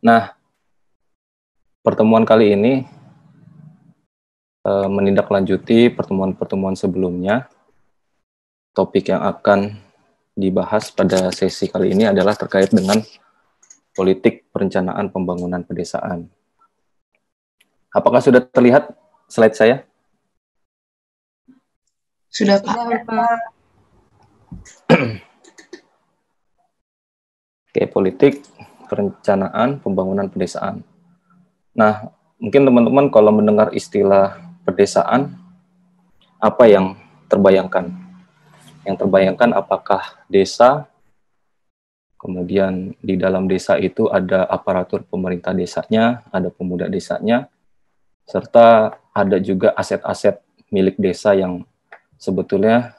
Nah, pertemuan kali ini menindaklanjuti pertemuan-pertemuan sebelumnya. Topik yang akan dibahas pada sesi kali ini adalah terkait dengan politik perencanaan pembangunan pedesaan. Apakah sudah terlihat slide saya? Sudah, Pak. Oke, politik perencanaan pembangunan pedesaan. Nah, mungkin teman-teman kalau mendengar istilah pedesaan, apa yang terbayangkan? Yang terbayangkan apakah desa, kemudian di dalam desa itu ada aparatur pemerintah desanya, ada pemuda desanya, serta ada juga aset-aset milik desa yang sebetulnya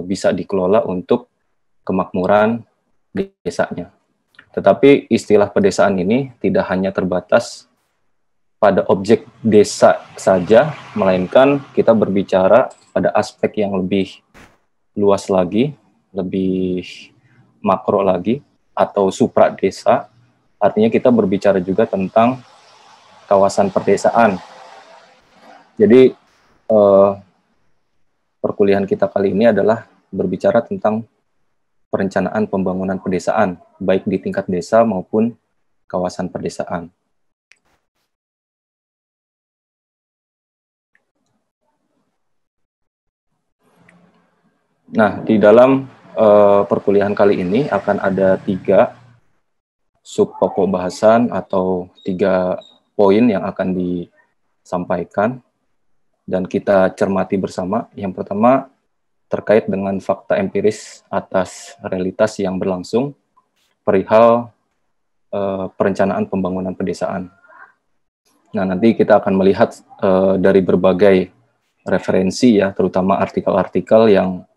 bisa dikelola untuk kemakmuran desanya. Tetapi istilah pedesaan ini tidak hanya terbatas pada objek desa saja, melainkan kita berbicara pada aspek yang lebih luas lagi, lebih makro lagi, atau supra desa. Artinya kita berbicara juga tentang kawasan perdesaan. Jadi perkuliahan kita kali ini adalah berbicara tentang perencanaan pembangunan pedesaan, baik di tingkat desa maupun kawasan perdesaan. Nah, di dalam perkuliahan kali ini akan ada 3 sub pokok bahasan atau 3 poin yang akan disampaikan dan kita cermati bersama. Yang pertama terkait dengan fakta empiris atas realitas yang berlangsung perihal perencanaan pembangunan pedesaan. Nah, nanti kita akan melihat dari berbagai referensi ya, terutama artikel-artikel yang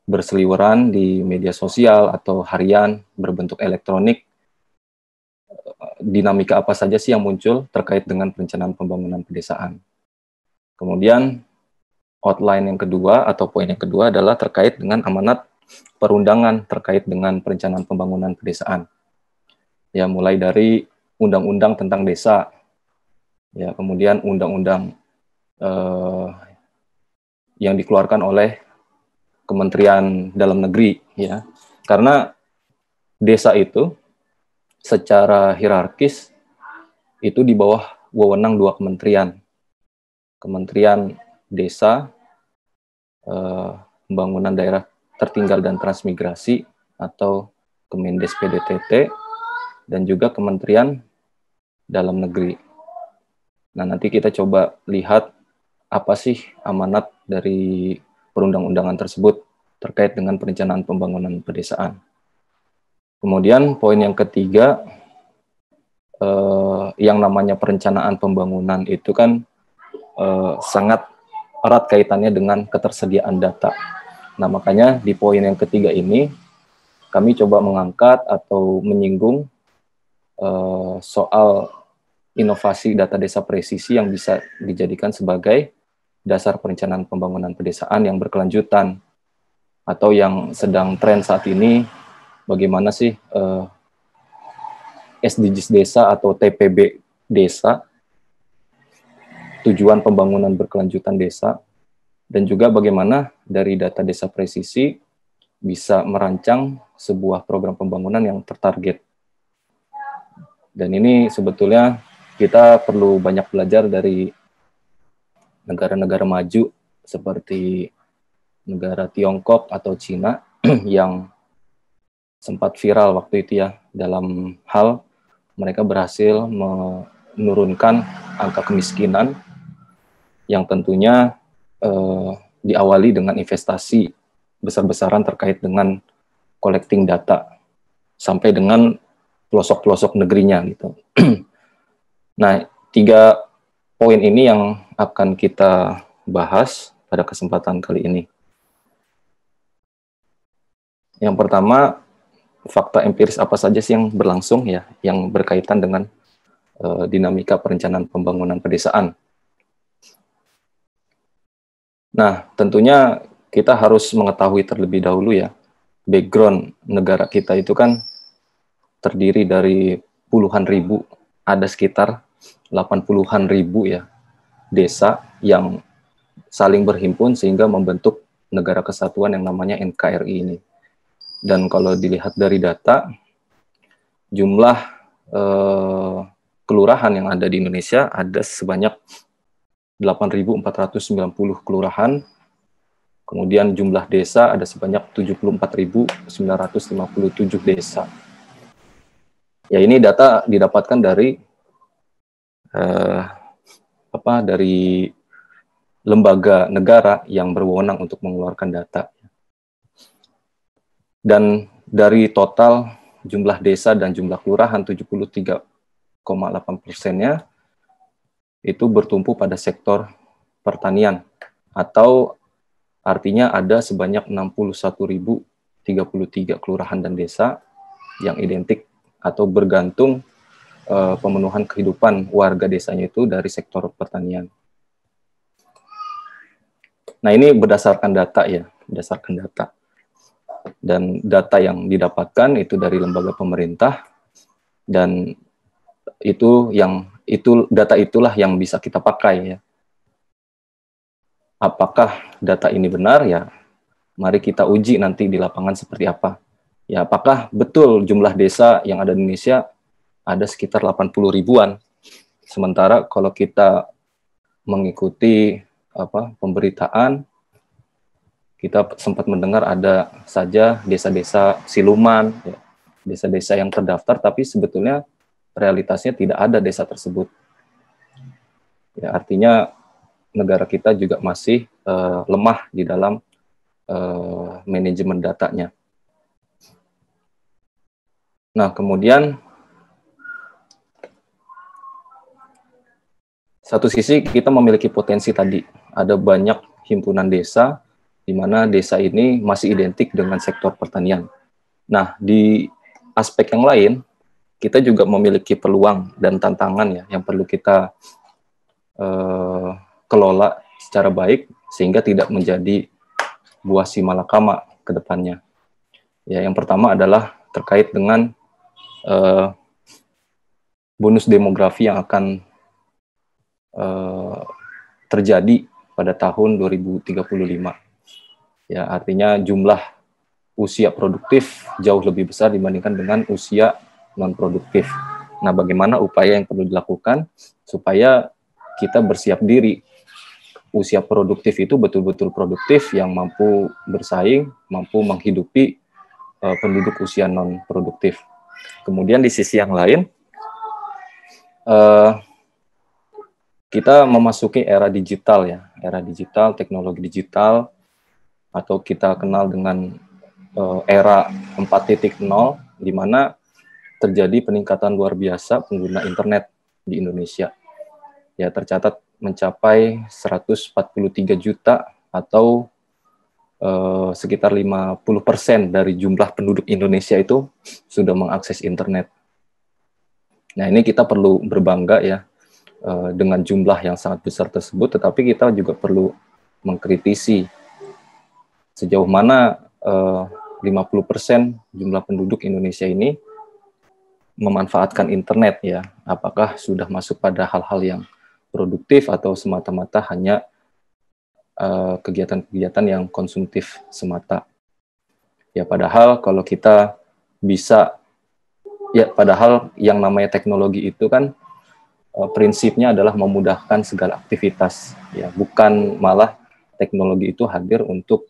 berseliweran di media sosial atau harian berbentuk elektronik, dinamika apa saja sih yang muncul terkait dengan perencanaan pembangunan pedesaan. Kemudian outline yang kedua atau poin yang kedua adalah terkait dengan amanat perundangan terkait dengan perencanaan pembangunan pedesaan. Ya, mulai dari undang-undang tentang desa, ya, kemudian undang-undang yang dikeluarkan oleh Kementerian Dalam Negeri, ya, karena desa itu secara hierarkis itu di bawah wewenang 2 kementerian, Kementerian Desa, Pembangunan Daerah Tertinggal dan Transmigrasi atau Kemendes PDTT, dan juga Kementerian Dalam Negeri. Nah, nanti kita coba lihat apa sih amanat dari perundang-undangan tersebut terkait dengan perencanaan pembangunan pedesaan. Kemudian poin yang ketiga, yang namanya perencanaan pembangunan itu kan sangat erat kaitannya dengan ketersediaan data. Nah, makanya di poin yang ketiga ini kami coba mengangkat atau menyinggung soal inovasi data desa presisi yang bisa dijadikan sebagai dasar perencanaan pembangunan pedesaan yang berkelanjutan atau yang sedang tren saat ini. Bagaimana sih SDGs desa atau TPB desa, tujuan pembangunan berkelanjutan desa, dan juga bagaimana dari data desa presisi bisa merancang sebuah program pembangunan yang tertarget. Dan ini sebetulnya kita perlu banyak belajar dari negara-negara maju seperti negara Tiongkok atau Cina yang sempat viral waktu itu ya, dalam hal mereka berhasil menurunkan angka kemiskinan yang tentunya diawali dengan investasi besar-besaran terkait dengan collecting data sampai dengan pelosok-pelosok negerinya gitu. Nah, 3 poin ini yang akan kita bahas pada kesempatan kali ini. Yang pertama, fakta empiris apa saja sih yang berlangsung ya, yang berkaitan dengan dinamika perencanaan pembangunan pedesaan. Nah, tentunya kita harus mengetahui terlebih dahulu ya, background negara kita itu kan terdiri dari puluhan ribu ada sekitar 80-an ribu ya desa yang saling berhimpun sehingga membentuk negara kesatuan yang namanya NKRI ini. Dan kalau dilihat dari data, jumlah kelurahan yang ada di Indonesia ada sebanyak 8.490 kelurahan. Kemudian jumlah desa ada sebanyak 74.957 desa. Ya, ini data didapatkan dari dari lembaga negara yang berwenang untuk mengeluarkan data. Dan dari total jumlah desa dan jumlah kelurahan 73,8%-nya itu bertumpu pada sektor pertanian, atau artinya ada sebanyak 61.033 kelurahan dan desa yang identik atau bergantung pemenuhan kehidupan warga desanya itu dari sektor pertanian. Nah, ini berdasarkan data ya, berdasarkan data. Dan data yang didapatkan itu dari lembaga pemerintah, dan data itulah yang bisa kita pakai ya. Apakah data ini benar ya? Mari kita uji nanti di lapangan seperti apa. Ya, apakah betul jumlah desa yang ada di Indonesia ada sekitar 80 ribuan. Sementara kalau kita mengikuti pemberitaan, kita sempat mendengar ada saja desa-desa siluman, ya, desa-desa yang terdaftar, tapi sebetulnya realitasnya tidak ada desa tersebut. Ya, artinya negara kita juga masih lemah di dalam manajemen datanya. Nah, kemudian satu sisi kita memiliki potensi tadi, ada banyak himpunan desa, di mana desa ini masih identik dengan sektor pertanian. Nah, di aspek yang lain, kita juga memiliki peluang dan tantangan ya, yang perlu kita kelola secara baik, sehingga tidak menjadi buah si malakama ke depannya. Ya, yang pertama adalah terkait dengan bonus demografi yang akan terjadi pada tahun 2035. Ya, artinya jumlah usia produktif jauh lebih besar dibandingkan dengan usia non-produktif. Nah, bagaimana upaya yang perlu dilakukan supaya kita bersiap diri, usia produktif itu betul-betul produktif yang mampu bersaing, mampu menghidupi penduduk usia non-produktif. Kemudian di sisi yang lain, kita memasuki era digital ya, era digital, teknologi digital, atau kita kenal dengan era 4.0, di mana terjadi peningkatan luar biasa pengguna internet di Indonesia. Ya, tercatat mencapai 143 juta atau sekitar 50% dari jumlah penduduk Indonesia itu sudah mengakses internet. Nah, ini kita perlu berbangga ya dengan jumlah yang sangat besar tersebut, tetapi kita juga perlu mengkritisi sejauh mana 50% jumlah penduduk Indonesia ini memanfaatkan internet ya. Apakah sudah masuk pada hal-hal yang produktif atau semata-mata hanya kegiatan-kegiatan yang konsumtif semata. Ya, padahal kalau kita bisa, ya padahal yang namanya teknologi itu kan prinsipnya adalah memudahkan segala aktivitas, ya, bukan malah teknologi itu hadir untuk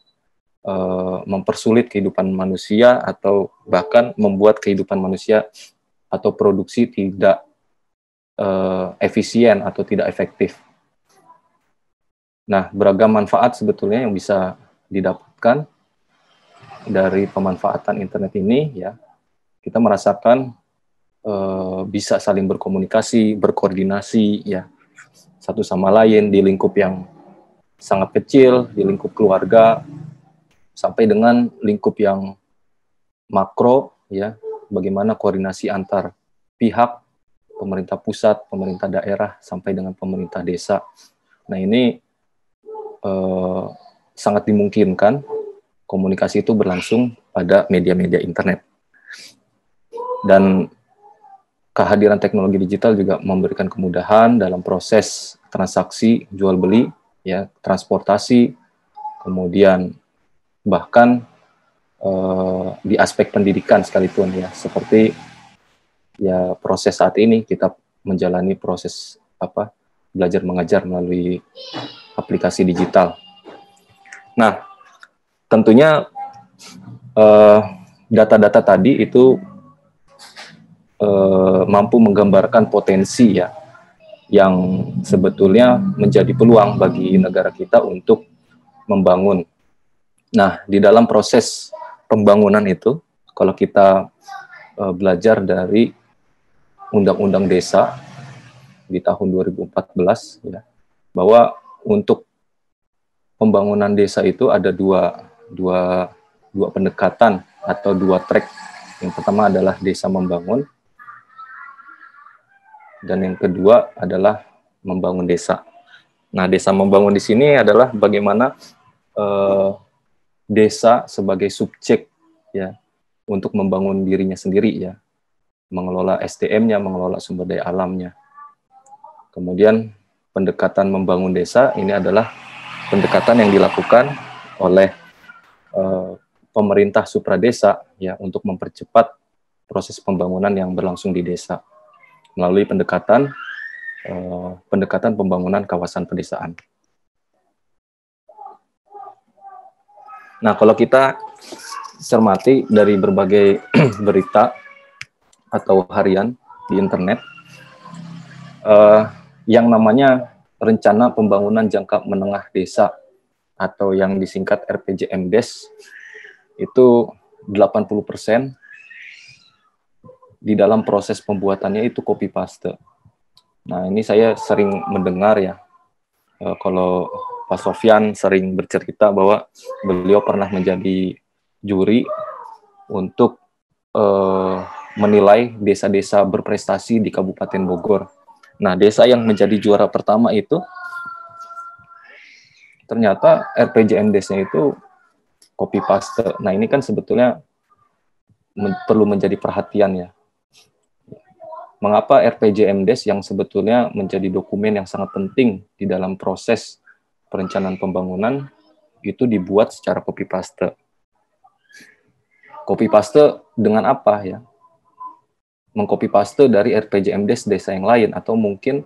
mempersulit kehidupan manusia atau bahkan membuat kehidupan manusia atau produksi tidak efisien atau tidak efektif. Nah, beragam manfaat sebetulnya yang bisa didapatkan dari pemanfaatan internet ini, ya. Kita merasakan bisa saling berkomunikasi, berkoordinasi, ya, satu sama lain di lingkup yang sangat kecil, di lingkup keluarga, sampai dengan lingkup yang makro, ya, bagaimana koordinasi antar pihak, pemerintah pusat, pemerintah daerah, sampai dengan pemerintah desa. Nah, ini sangat dimungkinkan komunikasi itu berlangsung pada media-media internet. Dan kehadiran teknologi digital juga memberikan kemudahan dalam proses transaksi jual beli, ya, transportasi, kemudian bahkan di aspek pendidikan sekalipun, ya, seperti ya proses saat ini kita menjalani proses belajar mengajar melalui aplikasi digital. Nah, tentunya data-data tadi itu mampu menggambarkan potensi, ya, yang sebetulnya menjadi peluang bagi negara kita untuk membangun. Nah, di dalam proses pembangunan itu, kalau kita belajar dari Undang-Undang Desa di tahun 2014, ya, bahwa untuk pembangunan desa itu ada dua pendekatan atau dua track. Yang pertama adalah desa membangun, dan yang kedua adalah membangun desa. Nah, desa membangun di sini adalah bagaimana desa sebagai subjek, ya, untuk membangun dirinya sendiri, ya, mengelola SDM-nya, mengelola sumber daya alamnya. Kemudian pendekatan membangun desa ini adalah pendekatan yang dilakukan oleh pemerintah supradesa, ya, untuk mempercepat proses pembangunan yang berlangsung di desa melalui pendekatan pembangunan kawasan pedesaan. Nah, kalau kita cermati dari berbagai berita atau harian di internet, yang namanya rencana pembangunan jangka menengah desa atau yang disingkat RPJMDes itu 80% di dalam proses pembuatannya itu copy paste. Nah, ini saya sering mendengar, ya, kalau Pak Sofyan sering bercerita bahwa beliau pernah menjadi juri untuk menilai desa-desa berprestasi di Kabupaten Bogor. Nah, desa yang menjadi juara pertama itu ternyata RPJMDes-nya itu copy paste. Nah, ini kan sebetulnya perlu menjadi perhatian, ya. Mengapa RPJMDes yang sebetulnya menjadi dokumen yang sangat penting di dalam proses perencanaan pembangunan itu dibuat secara copy paste? Copy paste dengan apa, ya? Mengcopy paste dari RPJMDes desa yang lain, atau mungkin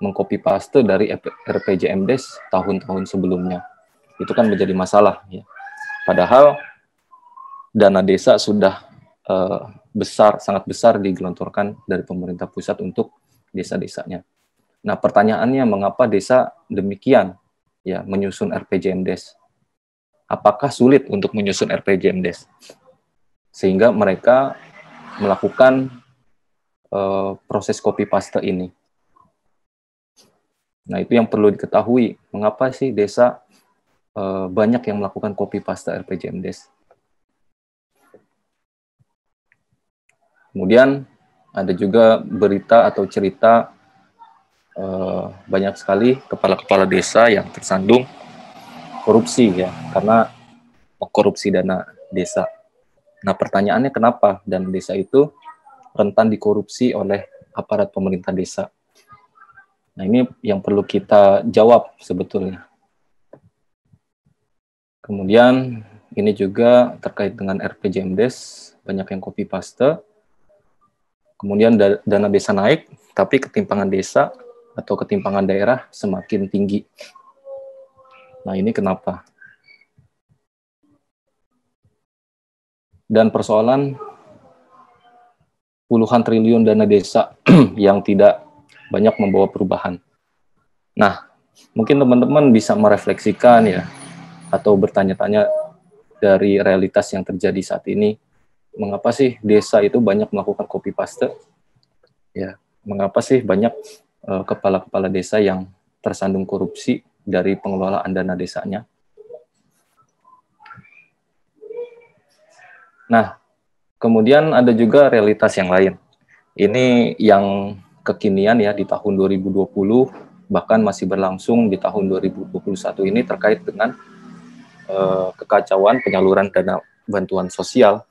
mengcopy paste dari RPJMDes tahun-tahun sebelumnya. Itu kan menjadi masalah, ya. Padahal dana desa sudah sangat besar digelontorkan dari pemerintah pusat untuk desa-desanya. Nah, pertanyaannya, mengapa desa demikian, ya, menyusun RPJMDes? Apakah sulit untuk menyusun RPJMDes sehingga mereka melakukan proses copy paste ini? Nah, itu yang perlu diketahui. Mengapa sih desa banyak yang melakukan copy paste RPJMDes? Kemudian ada juga berita atau cerita banyak sekali kepala-kepala desa yang tersandung korupsi, ya, karena korupsi dana desa. Nah, pertanyaannya kenapa dana desa itu rentan dikorupsi oleh aparat pemerintah desa? Nah, ini yang perlu kita jawab sebetulnya. Kemudian ini juga terkait dengan RPJMDes, banyak yang copy paste. Kemudian dana desa naik, tapi ketimpangan desa atau ketimpangan daerah semakin tinggi. Nah, ini kenapa? Dan persoalan puluhan triliun dana desa yang tidak banyak membawa perubahan. Nah, mungkin teman-teman bisa merefleksikan, ya, atau bertanya-tanya dari realitas yang terjadi saat ini. Mengapa sih desa itu banyak melakukan copy paste? Ya, mengapa sih banyak kepala-kepala desa yang tersandung korupsi dari pengelolaan dana desanya? Nah, kemudian ada juga realitas yang lain. Ini yang kekinian, ya, di tahun 2020, bahkan masih berlangsung di tahun 2021 ini terkait dengan kekacauan penyaluran dana bantuan sosial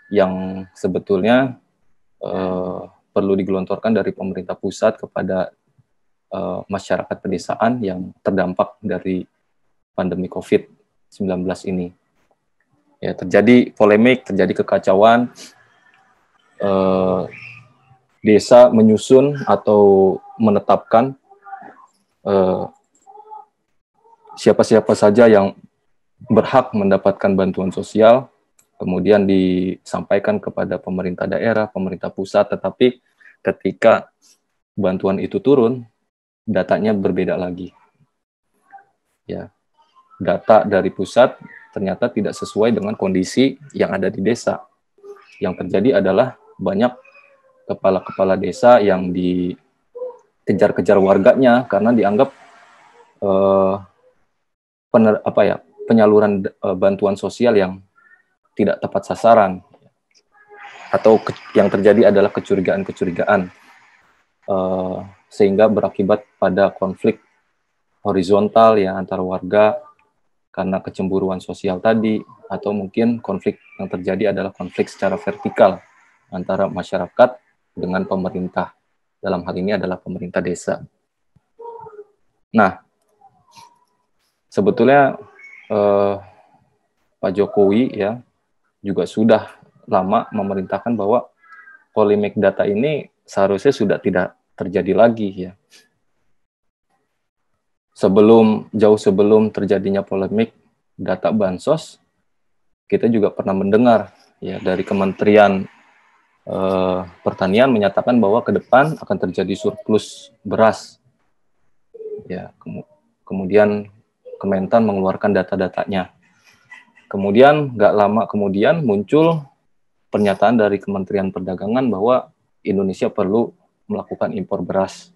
yang sebetulnya perlu digelontorkan dari pemerintah pusat kepada masyarakat pedesaan yang terdampak dari pandemi COVID-19 ini. Ya, terjadi polemik, terjadi kekacauan, desa menyusun atau menetapkan siapa-siapa saja yang berhak mendapatkan bantuan sosial, kemudian disampaikan kepada pemerintah daerah, pemerintah pusat, tetapi ketika bantuan itu turun, datanya berbeda lagi. Ya, data dari pusat ternyata tidak sesuai dengan kondisi yang ada di desa. Yang terjadi adalah banyak kepala-kepala desa yang dikejar-kejar warganya karena dianggap penyaluran bantuan sosial yang tidak tepat sasaran, atau yang terjadi adalah kecurigaan-kecurigaan, sehingga berakibat pada konflik horizontal ya antara warga karena kecemburuan sosial tadi, atau mungkin konflik yang terjadi adalah konflik secara vertikal antara masyarakat dengan pemerintah. Dalam hal ini adalah pemerintah desa. Nah, sebetulnya Pak Jokowi ya juga sudah lama memerintahkan bahwa polemik data ini seharusnya sudah tidak terjadi lagi ya. Jauh sebelum terjadinya polemik data bansos, kita juga pernah mendengar ya dari Kementerian Pertanian menyatakan bahwa ke depan akan terjadi surplus beras. Ya, kemudian Kementan mengeluarkan data-datanya. Kemudian nggak lama kemudian muncul pernyataan dari Kementerian Perdagangan bahwa Indonesia perlu melakukan impor beras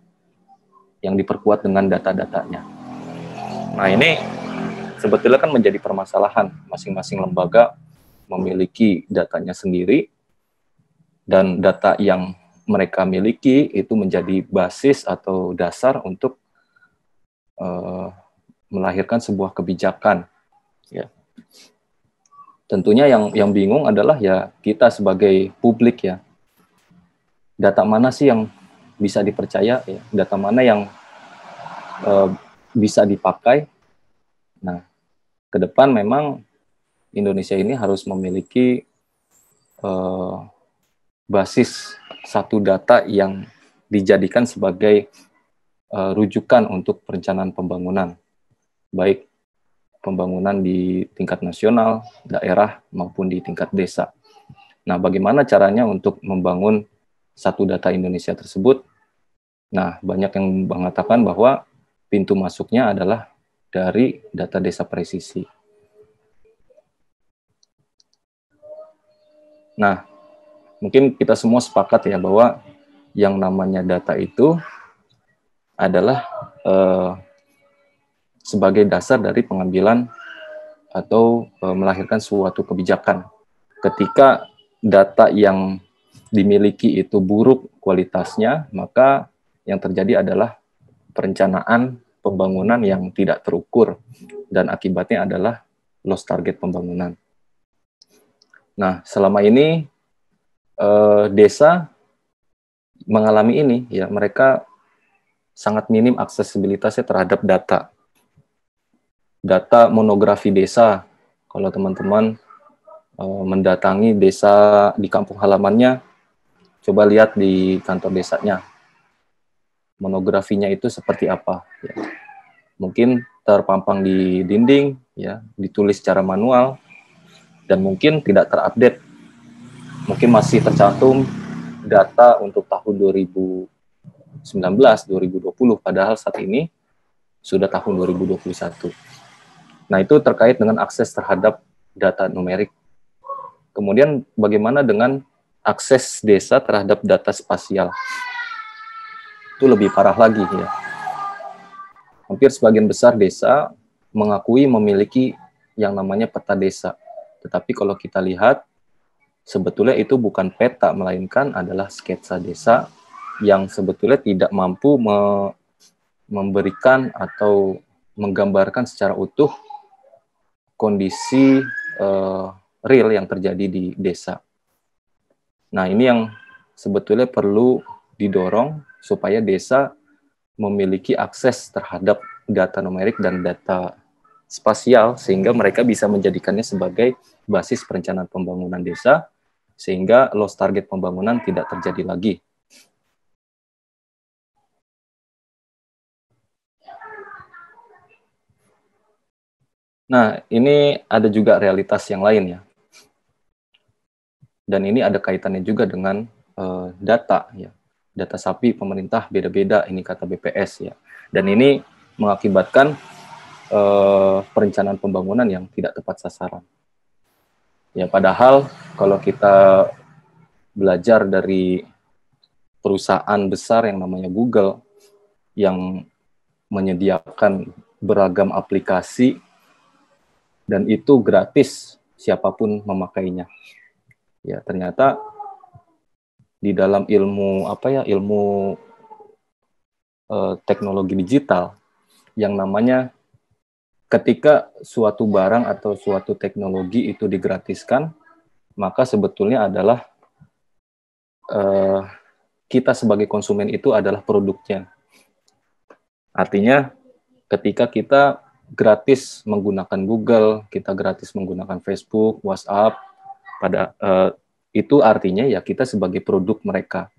yang diperkuat dengan data-datanya. Nah, ini sebetulnya kan menjadi permasalahan. Masing-masing lembaga memiliki datanya sendiri, dan data yang mereka miliki itu menjadi basis atau dasar untuk melahirkan sebuah kebijakan. Ya. Tentunya yang bingung adalah ya kita sebagai publik ya. Data mana sih yang bisa dipercaya? Ya? Data mana yang bisa dipakai? Nah, ke depan memang Indonesia ini harus memiliki basis satu data yang dijadikan sebagai rujukan untuk perencanaan pembangunan, baik pembangunan di tingkat nasional, daerah, maupun di tingkat desa. Nah, bagaimana caranya untuk membangun satu data Indonesia tersebut? Nah, banyak yang mengatakan bahwa pintu masuknya adalah dari data desa presisi. Nah, mungkin kita semua sepakat ya bahwa yang namanya data itu adalah sebagai dasar dari pengambilan atau melahirkan suatu kebijakan. Ketika data yang dimiliki itu buruk kualitasnya, maka yang terjadi adalah perencanaan pembangunan yang tidak terukur, dan akibatnya adalah lost target pembangunan. Nah, selama ini desa mengalami ini, ya mereka sangat minim aksesibilitasnya terhadap data. Data monografi desa, kalau teman-teman mendatangi desa di kampung halamannya, coba lihat di kantor desanya, monografinya itu seperti apa. Ya. Mungkin terpampang di dinding, ya, ditulis secara manual, dan mungkin tidak terupdate. Mungkin masih tercantum data untuk tahun 2019, 2020, padahal saat ini sudah tahun 2021. Nah, itu terkait dengan akses terhadap data numerik. Kemudian bagaimana dengan akses desa terhadap data spasial? Itu lebih parah lagi ya. Hampir sebagian besar desa mengakui memiliki yang namanya peta desa. Tetapi kalau kita lihat, sebetulnya itu bukan peta, melainkan adalah sketsa desa yang sebetulnya tidak mampu memberikan atau menggambarkan secara utuh kondisi real yang terjadi di desa. Nah, ini yang sebetulnya perlu didorong supaya desa memiliki akses terhadap data numerik dan data spasial, sehingga mereka bisa menjadikannya sebagai basis perencanaan pembangunan desa, sehingga lost target pembangunan tidak terjadi lagi. Nah, ini ada juga realitas yang lain ya. Dan ini ada kaitannya juga dengan data ya. Data sapi pemerintah beda-beda, ini kata BPS ya. Dan ini mengakibatkan perencanaan pembangunan yang tidak tepat sasaran. Ya, padahal kalau kita belajar dari perusahaan besar yang namanya Google, yang menyediakan beragam aplikasi, dan itu gratis siapapun memakainya. Ya, ternyata di dalam ilmu teknologi digital, yang namanya ketika suatu barang atau suatu teknologi itu digratiskan, maka sebetulnya adalah kita sebagai konsumen itu adalah produknya. Artinya ketika kita gratis menggunakan Google, kita gratis menggunakan Facebook, WhatsApp, itu artinya ya kita sebagai produk mereka.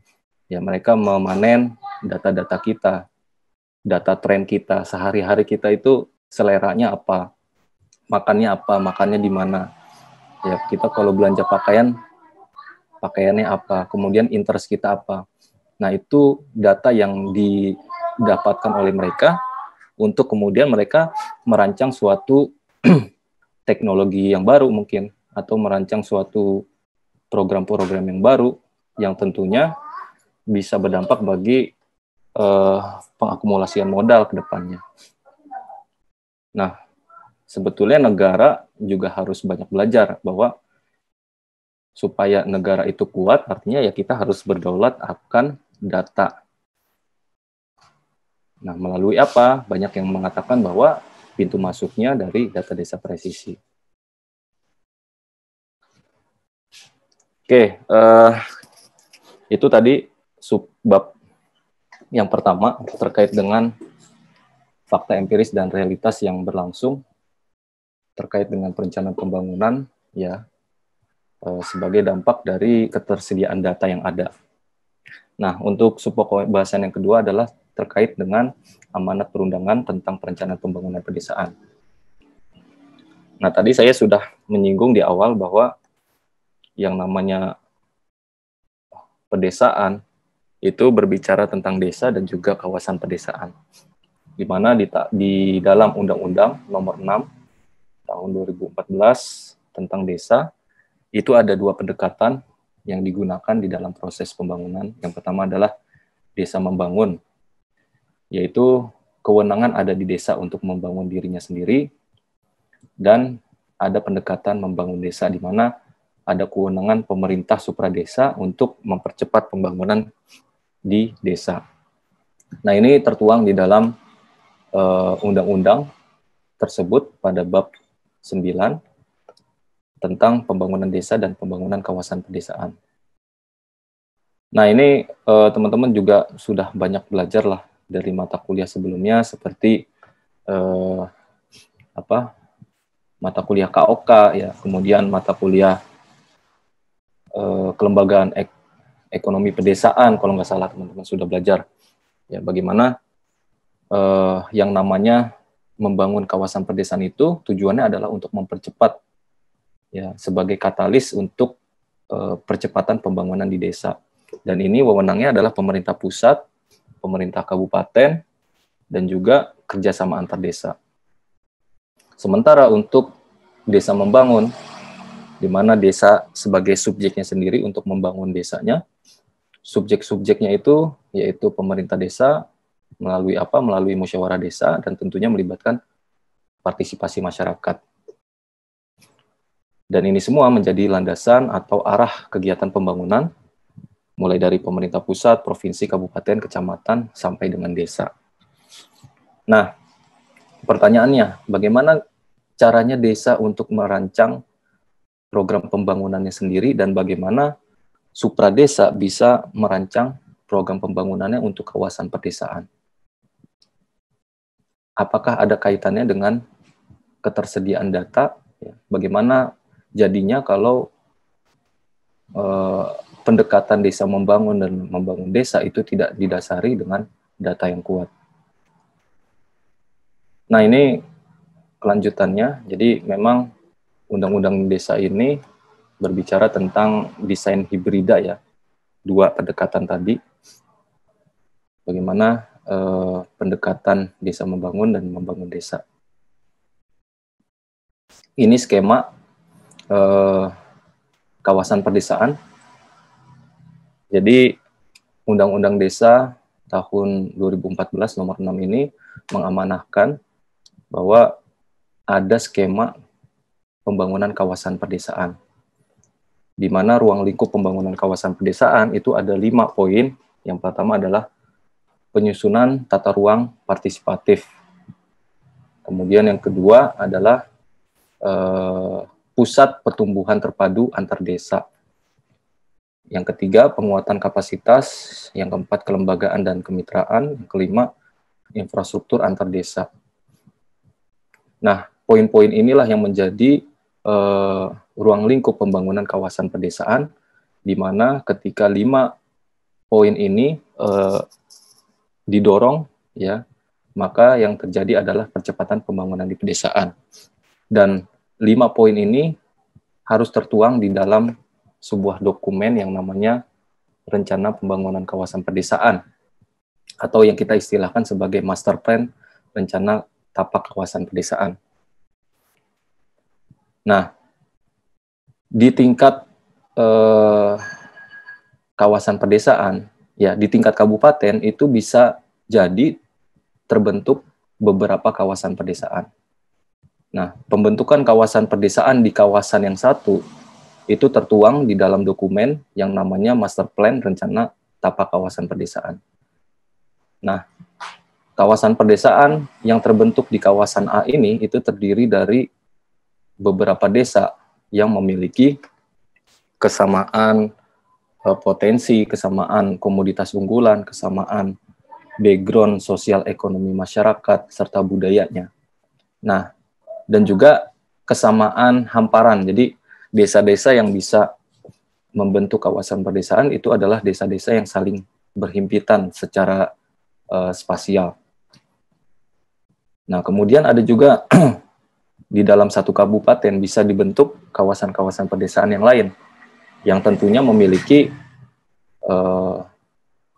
Ya, mereka memanen data-data kita, data tren kita, sehari-hari kita itu seleranya apa, makannya di mana. Ya, kita kalau belanja pakaiannya apa, kemudian interest kita apa. Nah, itu data yang didapatkan oleh mereka untuk kemudian mereka merancang suatu teknologi yang baru mungkin, atau merancang suatu program-program yang baru yang tentunya bisa berdampak bagi pengakumulasian modal ke depannya. Nah, sebetulnya negara juga harus banyak belajar bahwa supaya negara itu kuat, artinya ya kita harus berdaulat akan data. Nah, melalui apa? Banyak yang mengatakan bahwa pintu masuknya dari data desa presisi. Oke, itu tadi subbab yang pertama terkait dengan fakta empiris dan realitas yang berlangsung terkait dengan perencanaan pembangunan ya sebagai dampak dari ketersediaan data yang ada. Nah, untuk subbab bahasan yang kedua adalah terkait dengan amanat perundangan tentang perencanaan pembangunan pedesaan. Nah, tadi saya sudah menyinggung di awal bahwa yang namanya pedesaan itu berbicara tentang desa dan juga kawasan pedesaan. Di mana di dalam Undang-Undang Nomor 6 tahun 2014 tentang desa, itu ada dua pendekatan yang digunakan di dalam proses pembangunan. Yang pertama adalah desa membangun, yaitu kewenangan ada di desa untuk membangun dirinya sendiri, dan ada pendekatan membangun desa di mana ada kewenangan pemerintah supradesa untuk mempercepat pembangunan di desa. Nah, ini tertuang di dalam undang-undang tersebut pada bab 9 tentang pembangunan desa dan pembangunan kawasan pedesaan. Nah, ini teman-teman juga sudah banyak belajar lah dari mata kuliah sebelumnya seperti mata kuliah KOK ya, kemudian mata kuliah kelembagaan ekonomi pedesaan, kalau nggak salah teman-teman sudah belajar ya bagaimana yang namanya membangun kawasan pedesaan itu tujuannya adalah untuk mempercepat ya sebagai katalis untuk percepatan pembangunan di desa. Dan ini wewenangnya adalah pemerintah pusat, pemerintah kabupaten, dan juga kerjasama antar desa. Sementara untuk desa membangun, di mana desa sebagai subjeknya sendiri untuk membangun desanya, subjek-subjeknya itu yaitu pemerintah desa melalui apa? Melalui musyawarah desa dan tentunya melibatkan partisipasi masyarakat. Dan ini semua menjadi landasan atau arah kegiatan pembangunan mulai dari pemerintah pusat, provinsi, kabupaten, kecamatan, sampai dengan desa. Nah, pertanyaannya, bagaimana caranya desa untuk merancang program pembangunannya sendiri dan bagaimana supradesa bisa merancang program pembangunannya untuk kawasan pedesaan. Apakah ada kaitannya dengan ketersediaan data? Bagaimana jadinya kalau pendekatan desa membangun dan membangun desa itu tidak didasari dengan data yang kuat? Nah, ini kelanjutannya. Jadi memang Undang-Undang Desa ini berbicara tentang desain hibrida ya, dua pendekatan tadi. Bagaimana pendekatan desa membangun dan membangun desa. Ini skema kawasan pedesaan. Jadi Undang-Undang Desa tahun 2014 nomor 6 ini mengamanahkan bahwa ada skema pembangunan kawasan pedesaan, di mana ruang lingkup pembangunan kawasan pedesaan itu ada 5 poin. Yang pertama adalah penyusunan tata ruang partisipatif. Kemudian yang kedua adalah pusat pertumbuhan terpadu antar desa. Yang ketiga, penguatan kapasitas. Yang keempat, kelembagaan dan kemitraan. Yang kelima, infrastruktur antar desa. Nah, poin-poin inilah yang menjadi ruang lingkup pembangunan kawasan pedesaan, di mana ketika 5 poin ini didorong, ya, maka yang terjadi adalah percepatan pembangunan di pedesaan. Dan 5 poin ini harus tertuang di dalam sebuah dokumen yang namanya Rencana Pembangunan Kawasan Pedesaan, atau yang kita istilahkan sebagai Master Plan Rencana Tapak Kawasan Pedesaan. Nah, di tingkat kawasan pedesaan, ya di tingkat kabupaten itu bisa jadi terbentuk beberapa kawasan pedesaan. Nah, pembentukan kawasan pedesaan di kawasan yang satu itu tertuang di dalam dokumen yang namanya Master Plan Rencana Tapak Kawasan Pedesaan. Nah, kawasan pedesaan yang terbentuk di kawasan A ini itu terdiri dari beberapa desa yang memiliki kesamaan potensi, kesamaan komoditas unggulan, kesamaan background sosial ekonomi masyarakat, serta budayanya. Nah, dan juga kesamaan hamparan. Jadi, desa-desa yang bisa membentuk kawasan pedesaan itu adalah desa-desa yang saling berhimpitan secara spasial. Nah, kemudian ada juga di dalam satu kabupaten bisa dibentuk kawasan-kawasan pedesaan yang lain, yang tentunya memiliki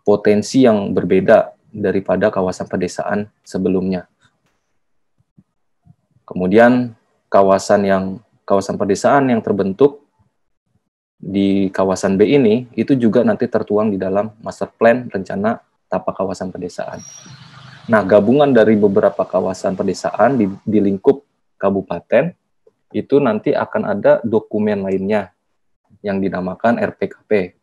potensi yang berbeda daripada kawasan pedesaan sebelumnya. Kemudian kawasan pedesaan yang terbentuk di kawasan B ini itu juga nanti tertuang di dalam Master Plan Rencana Tapak Kawasan Pedesaan. Nah, gabungan dari beberapa kawasan pedesaan di lingkup kabupaten itu nanti akan ada dokumen lainnya yang dinamakan RPKP,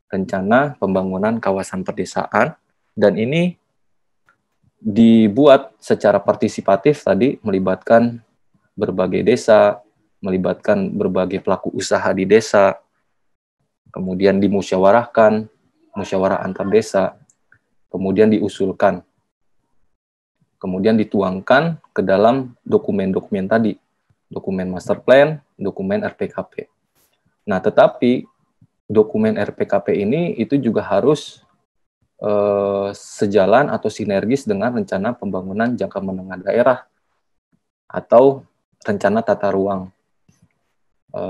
Rencana Pembangunan Kawasan Pedesaan, dan ini dibuat secara partisipatif tadi, melibatkan berbagai desa, melibatkan berbagai pelaku usaha di desa, kemudian dimusyawarahkan, musyawarah antar desa, kemudian diusulkan, kemudian dituangkan ke dalam dokumen-dokumen tadi, dokumen master plan, dokumen RPKP. Nah, tetapi dokumen RPKP ini itu juga harus sejalan atau sinergis dengan rencana pembangunan jangka menengah daerah atau rencana tata ruang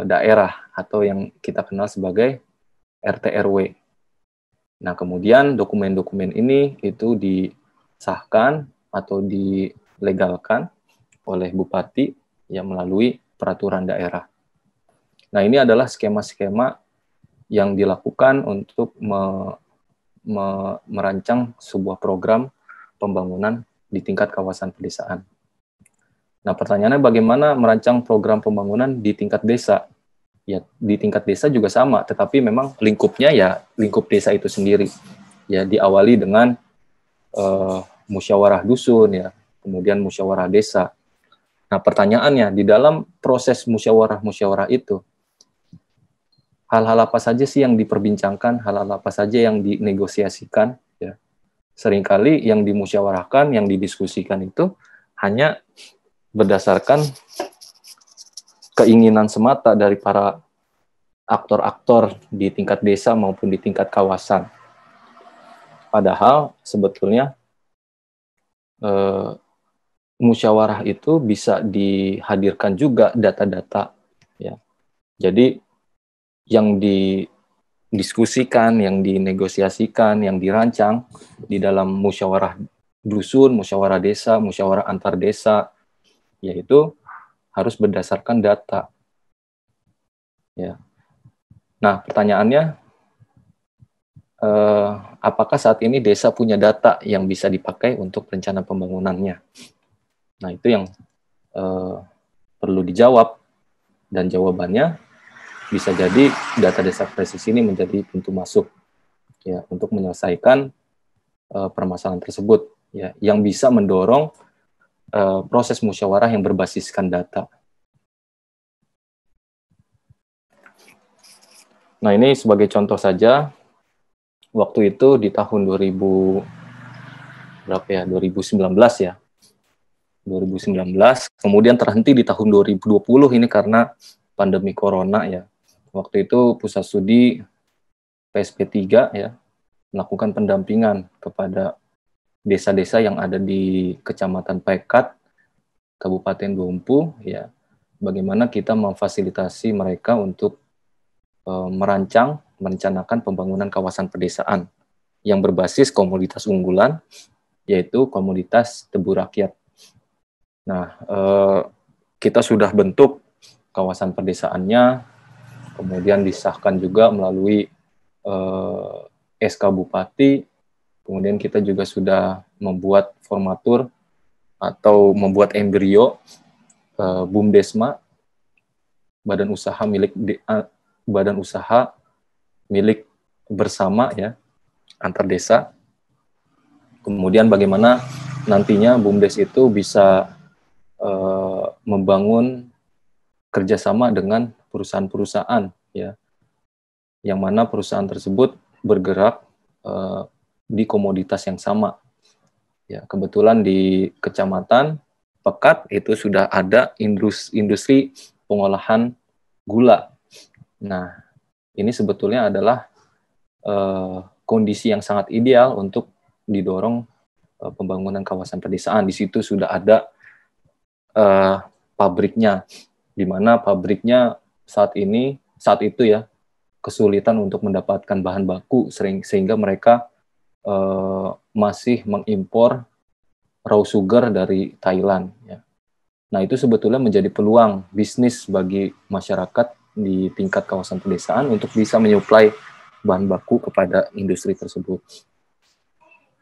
daerah atau yang kita kenal sebagai RT/RW. Nah, kemudian dokumen-dokumen ini itu disahkan atau dilegalkan oleh bupati yang melalui peraturan daerah. Nah, ini adalah skema-skema yang dilakukan untuk merancang sebuah program pembangunan di tingkat kawasan pedesaan. Nah, pertanyaannya bagaimana merancang program pembangunan di tingkat desa? Ya, di tingkat desa juga sama, tetapi memang lingkupnya ya lingkup desa itu sendiri. Ya, diawali dengan musyawarah dusun, ya, kemudian musyawarah desa. Nah, pertanyaannya, di dalam proses musyawarah-musyawarah itu, hal-hal apa saja sih yang diperbincangkan, hal-hal apa saja yang dinegosiasikan, ya. Seringkali yang dimusyawarahkan, yang didiskusikan itu hanya berdasarkan keinginan semata dari para aktor-aktor di tingkat desa maupun di tingkat kawasan. Padahal sebetulnya musyawarah itu bisa dihadirkan juga data-data, ya. Jadi yang didiskusikan, yang dinegosiasikan, yang dirancang di dalam musyawarah dusun, musyawarah desa, musyawarah antar desa, yaitu harus berdasarkan data. Ya. Nah, pertanyaannya, apakah saat ini desa punya data yang bisa dipakai untuk rencana pembangunannya? Nah, itu yang perlu dijawab, dan jawabannya bisa jadi data desa presisi ini menjadi pintu masuk, ya, untuk menyelesaikan permasalahan tersebut, ya, yang bisa mendorong proses musyawarah yang berbasiskan data. Nah, ini sebagai contoh saja, waktu itu di tahun 2019 ya. 2019, kemudian terhenti di tahun 2020 ini karena pandemi corona, ya. Waktu itu pusat studi PSP3 ya melakukan pendampingan kepada desa-desa yang ada di Kecamatan Pekat, Kabupaten Dompu, ya. Bagaimana kita memfasilitasi mereka untuk merencanakan pembangunan kawasan pedesaan yang berbasis komoditas unggulan, yaitu komoditas tebu rakyat. Nah, kita sudah bentuk kawasan pedesaannya, kemudian disahkan juga melalui SK Bupati, kemudian kita juga sudah membuat formatur atau membuat embrio BUMDesma, badan usaha milik bersama, ya, antar desa. Kemudian bagaimana nantinya BUMDes itu bisa membangun kerjasama dengan perusahaan-perusahaan, ya, yang mana perusahaan tersebut bergerak di komoditas yang sama. Ya, kebetulan di Kecamatan Pekat itu sudah ada industri pengolahan gula. Nah, ini sebetulnya adalah kondisi yang sangat ideal untuk didorong pembangunan kawasan pedesaan. Di situ sudah ada pabriknya, di mana pabriknya saat itu ya kesulitan untuk mendapatkan bahan baku, sehingga mereka masih mengimpor raw sugar dari Thailand, ya. Nah, itu sebetulnya menjadi peluang bisnis bagi masyarakat di tingkat kawasan pedesaan untuk bisa menyuplai bahan baku kepada industri tersebut.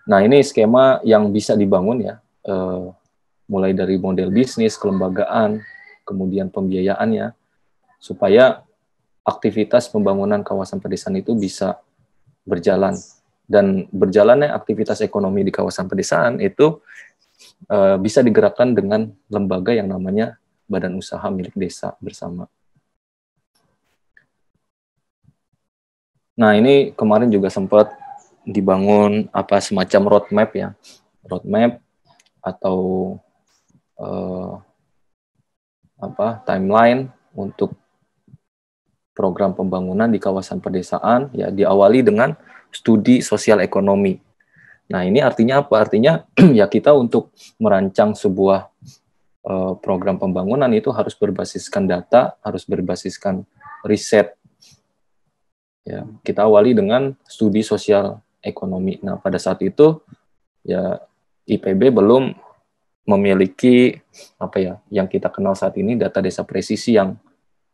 Nah, ini skema yang bisa dibangun, ya, mulai dari model bisnis, kelembagaan, kemudian pembiayaannya, supaya aktivitas pembangunan kawasan pedesaan itu bisa berjalan. Dan berjalannya aktivitas ekonomi di kawasan pedesaan itu bisa digerakkan dengan lembaga yang namanya Badan Usaha Milik Desa Bersama. Nah, ini kemarin juga sempat dibangun semacam roadmap, ya, roadmap atau timeline untuk program pembangunan di kawasan pedesaan, ya, diawali dengan studi sosial ekonomi. Nah, ini artinya apa? Artinya ya kita untuk merancang sebuah program pembangunan itu harus berbasiskan data, harus berbasiskan riset. Ya, kita awali dengan studi sosial ekonomi. Nah, pada saat itu ya IPB belum memiliki yang kita kenal saat ini data desa presisi yang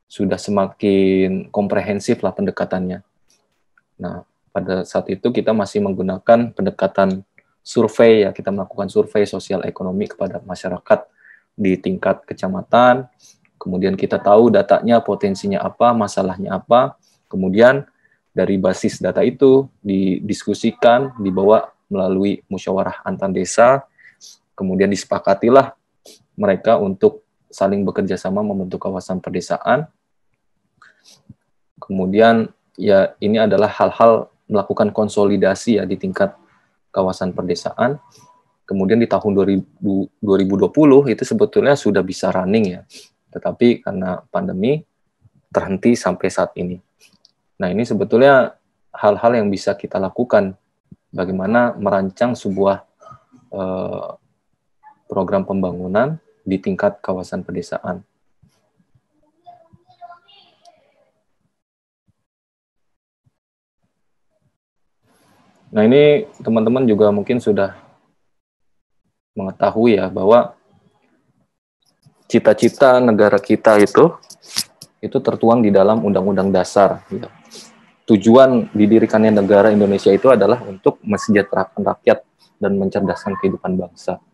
sudah semakin komprehensif lah pendekatannya. Nah, pada saat itu kita masih menggunakan pendekatan survei, ya, kita melakukan survei sosial ekonomi kepada masyarakat di tingkat kecamatan, kemudian kita tahu datanya, potensinya apa, masalahnya apa, kemudian dari basis data itu didiskusikan, dibawa melalui musyawarah antar desa, kemudian disepakatilah mereka untuk saling bekerja sama membentuk kawasan pedesaan. Kemudian ya ini adalah hal-hal melakukan konsolidasi ya di tingkat kawasan perdesaan. Kemudian di tahun 2020 itu sebetulnya sudah bisa running ya, tetapi karena pandemi terhenti sampai saat ini. Nah, ini sebetulnya hal-hal yang bisa kita lakukan, bagaimana merancang sebuah program pembangunan di tingkat kawasan pedesaan. Nah, ini teman-teman juga mungkin sudah mengetahui ya bahwa cita-cita negara kita itu tertuang di dalam Undang-Undang Dasar. Ya. Tujuan didirikannya negara Indonesia itu adalah untuk mensejahterakan rakyat dan mencerdaskan kehidupan bangsa.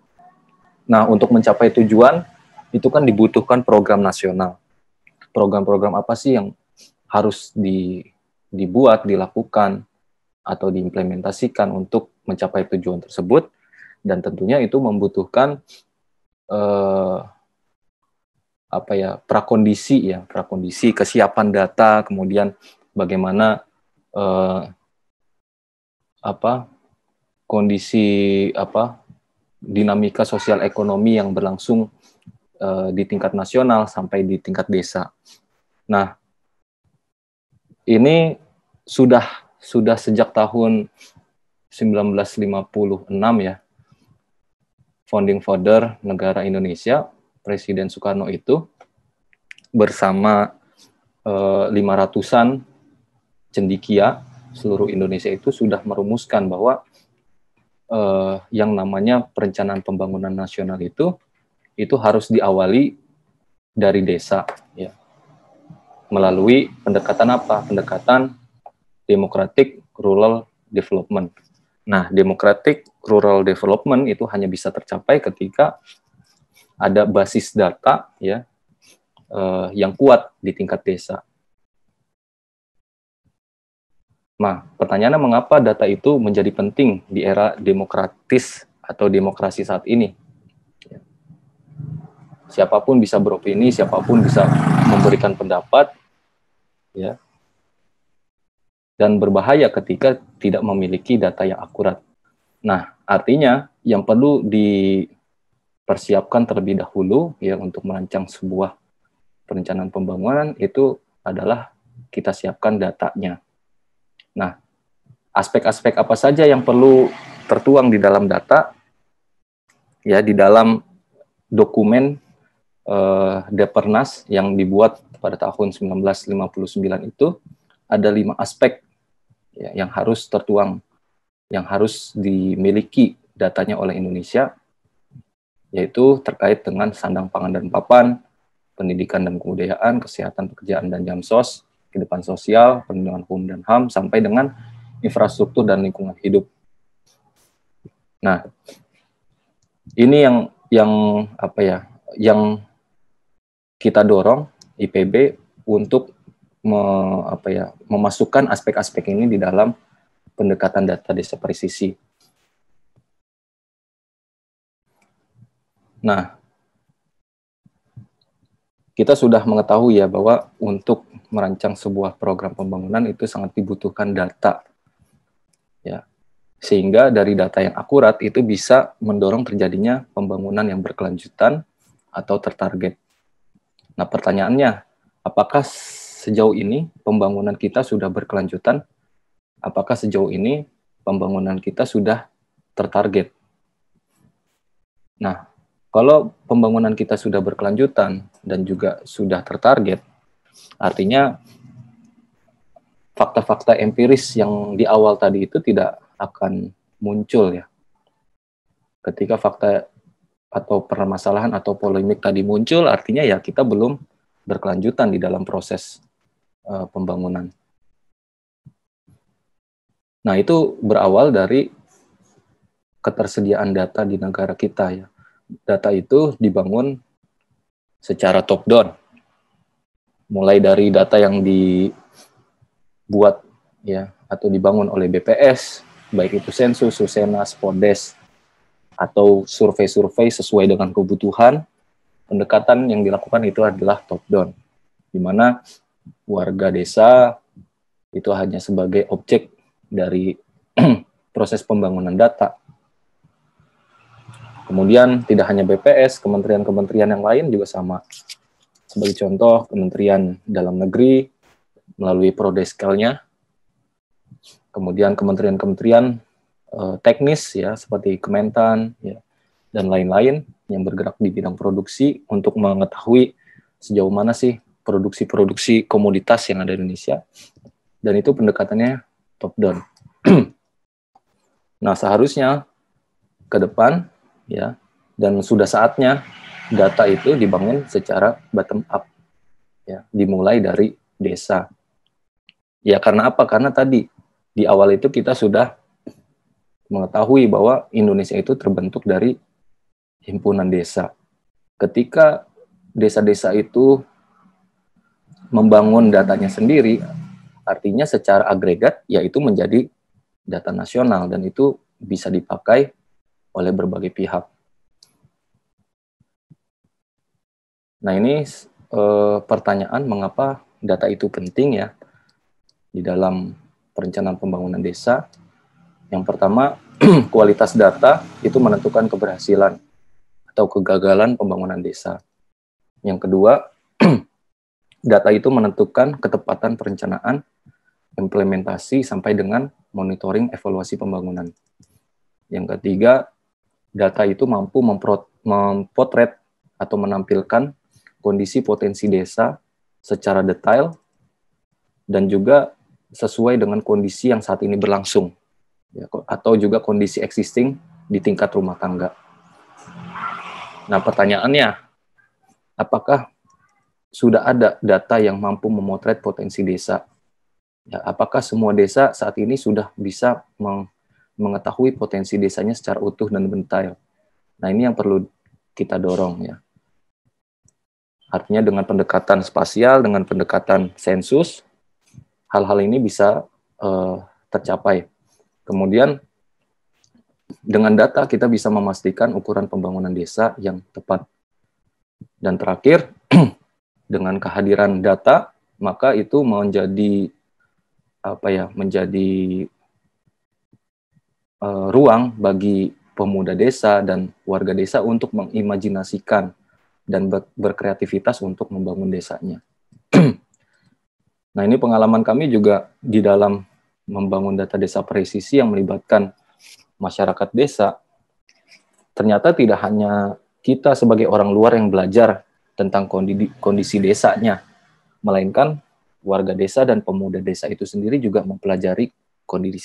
Nah, untuk mencapai tujuan itu kan dibutuhkan program nasional. Program-program apa sih yang harus dibuat, dilakukan, atau diimplementasikan untuk mencapai tujuan tersebut, dan tentunya itu membutuhkan prakondisi kesiapan data, kemudian bagaimana kondisi dinamika sosial ekonomi yang berlangsung di tingkat nasional sampai di tingkat desa. Nah, ini sudah sejak tahun 1956 ya, founding father negara Indonesia, Presiden Soekarno itu bersama 500-an cendekia seluruh Indonesia itu sudah merumuskan bahwa yang namanya perencanaan pembangunan nasional itu harus diawali dari desa ya, melalui pendekatan apa? Pendekatan democratic rural development. Nah, democratic rural development itu hanya bisa tercapai ketika ada basis data ya yang kuat di tingkat desa. Nah, pertanyaannya mengapa data itu menjadi penting di era demokratis atau demokrasi saat ini? Siapapun bisa beropini, siapapun bisa memberikan pendapat, ya. Dan berbahaya ketika tidak memiliki data yang akurat. Nah, artinya yang perlu dipersiapkan terlebih dahulu ya untuk merancang sebuah perencanaan pembangunan itu adalah kita siapkan datanya. Nah, aspek-aspek apa saja yang perlu tertuang di dalam data? Ya, di dalam dokumen Depernas yang dibuat pada tahun 1959 itu ada 5 aspek ya, yang harus tertuang, yang harus dimiliki datanya oleh Indonesia, yaitu terkait dengan sandang pangan dan papan, pendidikan dan kebudayaan, kesehatan, pekerjaan dan jamsos, kehidupan sosial, perlindungan hukum dan HAM, sampai dengan infrastruktur dan lingkungan hidup. Nah, ini yang kita dorong IPB untuk memasukkan aspek-aspek ini di dalam pendekatan data desa presisi. Nah, kita sudah mengetahui ya bahwa untuk merancang sebuah program pembangunan itu sangat dibutuhkan data. Ya. Sehingga dari data yang akurat itu bisa mendorong terjadinya pembangunan yang berkelanjutan atau tertarget. Nah, pertanyaannya, apakah sejauh ini pembangunan kita sudah berkelanjutan? Apakah sejauh ini pembangunan kita sudah tertarget? Nah, kalau pembangunan kita sudah berkelanjutan dan juga sudah tertarget, artinya fakta-fakta empiris yang di awal tadi itu tidak akan muncul ya. Ketika fakta atau permasalahan atau polemik tadi muncul, artinya ya kita belum berkelanjutan di dalam proses pembangunan. Nah, itu berawal dari ketersediaan data di negara kita ya. Data itu dibangun secara top down. Mulai dari data yang dibuat ya atau dibangun oleh BPS, baik itu Sensus, Susenas, Podes, atau survei-survei sesuai dengan kebutuhan, pendekatan yang dilakukan itu adalah top down, di mana warga desa itu hanya sebagai objek dari proses pembangunan data. Kemudian tidak hanya BPS, kementerian-kementerian yang lain juga sama. Sebagai contoh, Kementerian Dalam Negeri melalui Prodeskelnya, kemudian kementerian-kementerian teknis ya seperti Kementan ya, dan lain-lain yang bergerak di bidang produksi untuk mengetahui sejauh mana sih produksi-produksi komoditas yang ada di Indonesia, dan itu pendekatannya top down. Nah, seharusnya ke depan ya, dan sudah saatnya data itu dibangun secara bottom up ya, dimulai dari desa. Ya karena apa? Karena tadi di awal itu kita sudah mengetahui bahwa Indonesia itu terbentuk dari himpunan desa. Ketika desa-desa itu membangun datanya sendiri, artinya secara agregat, yaitu menjadi data nasional, dan itu bisa dipakai oleh berbagai pihak. Nah ini pertanyaan mengapa data itu penting ya di dalam perencanaan pembangunan desa. Yang pertama, kualitas data itu menentukan keberhasilan atau kegagalan pembangunan desa. Yang kedua, data itu menentukan ketepatan perencanaan, implementasi, sampai dengan monitoring evaluasi pembangunan. Yang ketiga, data itu mampu mempotret atau menampilkan kondisi potensi desa secara detail dan juga sesuai dengan kondisi yang saat ini berlangsung, ya, atau juga kondisi existing di tingkat rumah tangga. Nah, pertanyaannya, apakah sudah ada data yang mampu memotret potensi desa? Ya, apakah semua desa saat ini sudah bisa mengetahui potensi desanya secara utuh dan detail? Nah, ini yang perlu kita dorong ya. Artinya dengan pendekatan spasial, dengan pendekatan sensus, hal-hal ini bisa tercapai. Kemudian dengan data kita bisa memastikan ukuran pembangunan desa yang tepat. Dan terakhir, dengan kehadiran data, maka itu menjadi ruang bagi pemuda desa dan warga desa untuk mengimajinasikan dan berkreativitas untuk membangun desanya. Nah, ini pengalaman kami juga di dalam membangun data desa presisi yang melibatkan masyarakat desa. Ternyata tidak hanya kita sebagai orang luar yang belajar tentang kondisi desanya, melainkan warga desa dan pemuda desa itu sendiri juga mempelajari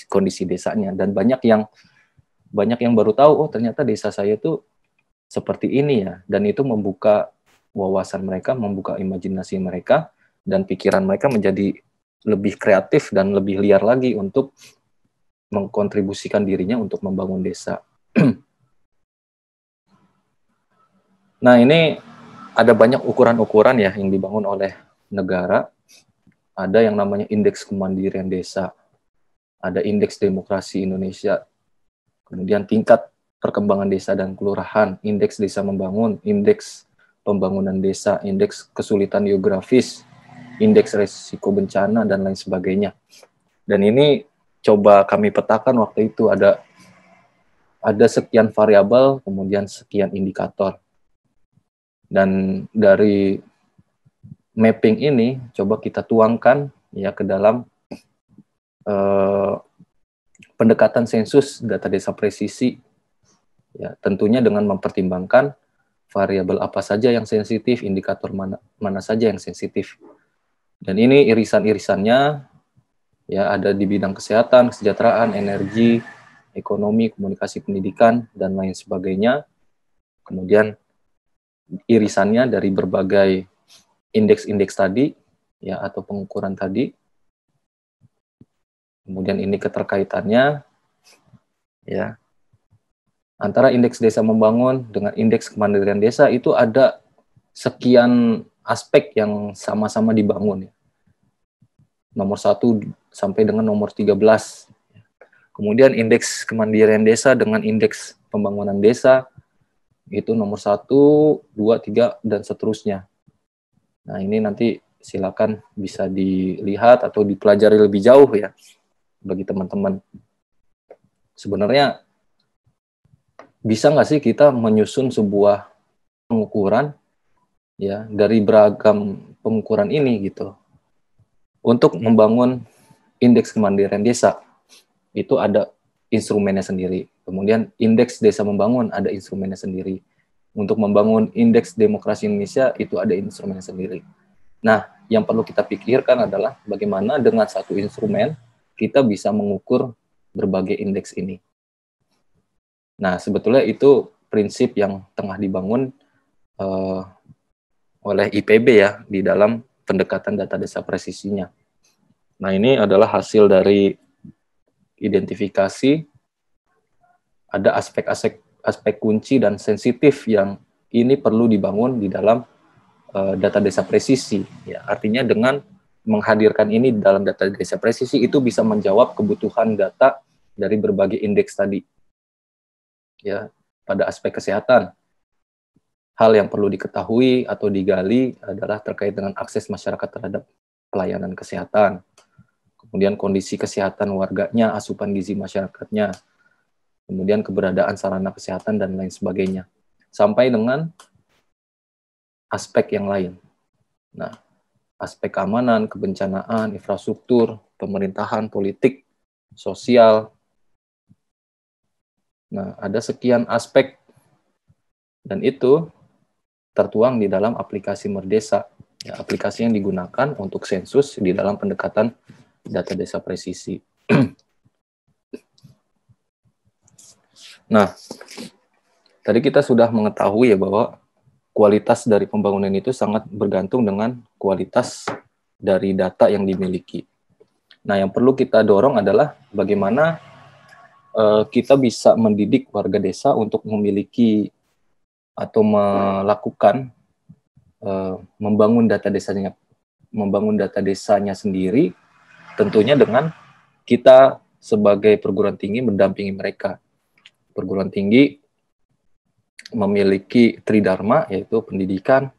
kondisi desanya, dan banyak yang baru tahu, oh ternyata desa saya itu seperti ini ya, dan itu membuka wawasan mereka, membuka imajinasi mereka, dan pikiran mereka menjadi lebih kreatif dan lebih liar lagi untuk mengkontribusikan dirinya untuk membangun desa. Nah, ini ada banyak ukuran-ukuran ya yang dibangun oleh negara. Ada yang namanya indeks kemandirian desa, ada indeks demokrasi Indonesia, kemudian tingkat perkembangan desa dan kelurahan, indeks desa membangun, indeks pembangunan desa, indeks kesulitan geografis, indeks risiko bencana, dan lain sebagainya. Dan ini coba kami petakan waktu itu, ada sekian variabel, kemudian sekian indikator. Dan dari mapping ini coba kita tuangkan ya ke dalam pendekatan sensus data desa presisi, ya tentunya dengan mempertimbangkan variabel apa saja yang sensitif, indikator mana saja yang sensitif. Dan ini irisan-irisannya ya ada di bidang kesehatan, kesejahteraan, energi, ekonomi, komunikasi, pendidikan, dan lain sebagainya. Kemudian irisannya dari berbagai indeks-indeks tadi ya atau pengukuran tadi. Kemudian ini keterkaitannya ya antara indeks desa membangun dengan indeks kemandirian desa, itu ada sekian aspek yang sama-sama dibangun ya. Nomor 1 sampai dengan nomor 13. Kemudian indeks kemandirian desa dengan indeks pembangunan desa itu nomor 1, 2, 3, dan seterusnya. Nah, ini nanti silakan bisa dilihat atau dipelajari lebih jauh ya bagi teman-teman. Sebenarnya bisa nggak sih kita menyusun sebuah pengukuran ya dari beragam pengukuran ini gitu untuk membangun indeks kemandirian desa. Itu ada instrumennya sendiri. Kemudian indeks desa membangun ada instrumennya sendiri. Untuk membangun indeks demokrasi Indonesia itu ada instrumennya sendiri. Nah, yang perlu kita pikirkan adalah bagaimana dengan satu instrumen kita bisa mengukur berbagai indeks ini. Nah, sebetulnya itu prinsip yang tengah dibangun oleh IPB ya di dalam pendekatan data desa presisinya. Nah, ini adalah hasil dari identifikasi ada aspek kunci dan sensitif yang ini perlu dibangun di dalam data desa presisi. Ya, artinya dengan menghadirkan ini dalam data desa presisi itu bisa menjawab kebutuhan data dari berbagai indeks tadi. Ya, pada aspek kesehatan, hal yang perlu diketahui atau digali adalah terkait dengan akses masyarakat terhadap pelayanan kesehatan, kemudian kondisi kesehatan warganya, asupan gizi masyarakatnya, kemudian keberadaan sarana kesehatan dan lain sebagainya, sampai dengan aspek yang lain. Nah, aspek keamanan, kebencanaan, infrastruktur, pemerintahan, politik, sosial. Nah, ada sekian aspek dan itu tertuang di dalam aplikasi Merdesa, ya, aplikasi yang digunakan untuk sensus di dalam pendekatan data desa presisi. Nah, tadi kita sudah mengetahui ya bahwa kualitas dari pembangunan itu sangat bergantung dengan kualitas dari data yang dimiliki. Nah, yang perlu kita dorong adalah bagaimana kita bisa mendidik warga desa untuk memiliki atau melakukan membangun data desanya sendiri, tentunya dengan kita sebagai perguruan tinggi mendampingi mereka. Perguruan tinggi memiliki tridharma, yaitu pendidikan,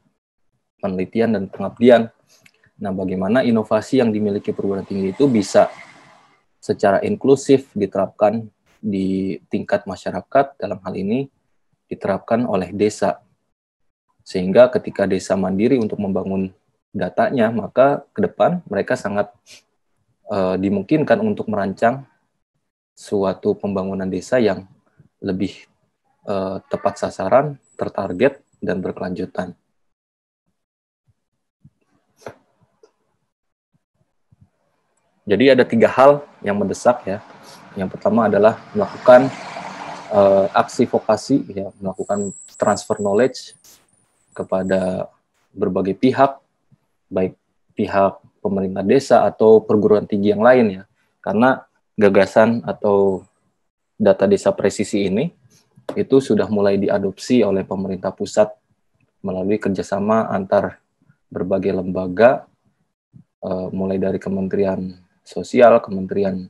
penelitian, dan pengabdian. Nah, bagaimana inovasi yang dimiliki perguruan tinggi itu bisa secara inklusif diterapkan di tingkat masyarakat, dalam hal ini diterapkan oleh desa. Sehingga ketika desa mandiri untuk membangun datanya, maka ke depan mereka sangat dimungkinkan untuk merancang suatu pembangunan desa yang lebih tepat sasaran, tertarget, dan berkelanjutan. Jadi ada 3 hal yang mendesak ya. Yang pertama adalah melakukan aksi vokasi, ya, melakukan transfer knowledge kepada berbagai pihak, baik pihak pemerintah desa atau perguruan tinggi yang lain ya. Karena gagasan atau data desa presisi ini itu sudah mulai diadopsi oleh pemerintah pusat melalui kerjasama antar berbagai lembaga, mulai dari Kementerian Sosial, Kementerian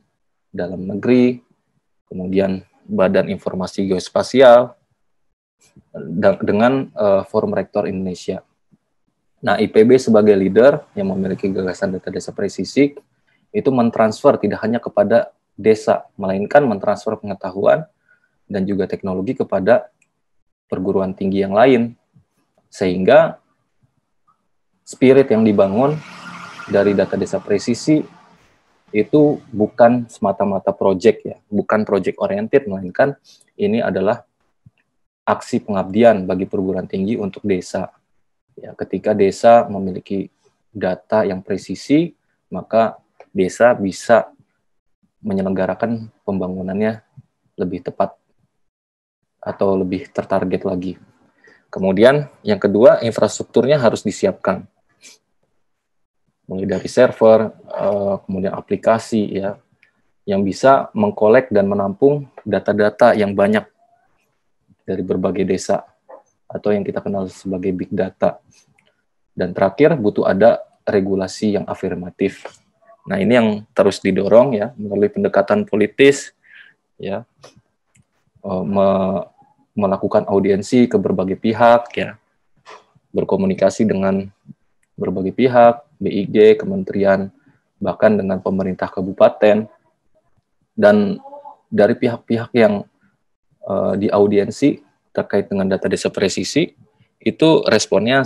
Dalam Negeri, kemudian Badan Informasi Geospasial, dengan Forum Rektor Indonesia. Nah, IPB sebagai leader yang memiliki gagasan data desa presisi, itu mentransfer tidak hanya kepada desa, melainkan mentransfer pengetahuan dan juga teknologi kepada perguruan tinggi yang lain, sehingga spirit yang dibangun dari data desa presisi itu bukan semata-mata project ya, bukan project oriented, melainkan ini adalah aksi pengabdian bagi perguruan tinggi untuk desa. Ya, ketika desa memiliki data yang presisi, maka desa bisa menyelenggarakan pembangunannya lebih tepat atau lebih tertarget lagi. Kemudian yang kedua, infrastrukturnya harus disiapkan. Mulai dari server, kemudian aplikasi ya, yang bisa mengkolek dan menampung data-data yang banyak dari berbagai desa atau yang kita kenal sebagai big data. Dan terakhir, butuh ada regulasi yang afirmatif. Nah, ini yang terus didorong ya melalui pendekatan politis ya, melakukan audiensi ke berbagai pihak ya, berkomunikasi dengan berbagai pihak, BIG, kementerian, bahkan dengan pemerintah kabupaten, dan dari pihak-pihak yang diaudiensi terkait dengan data desa presisi, itu responnya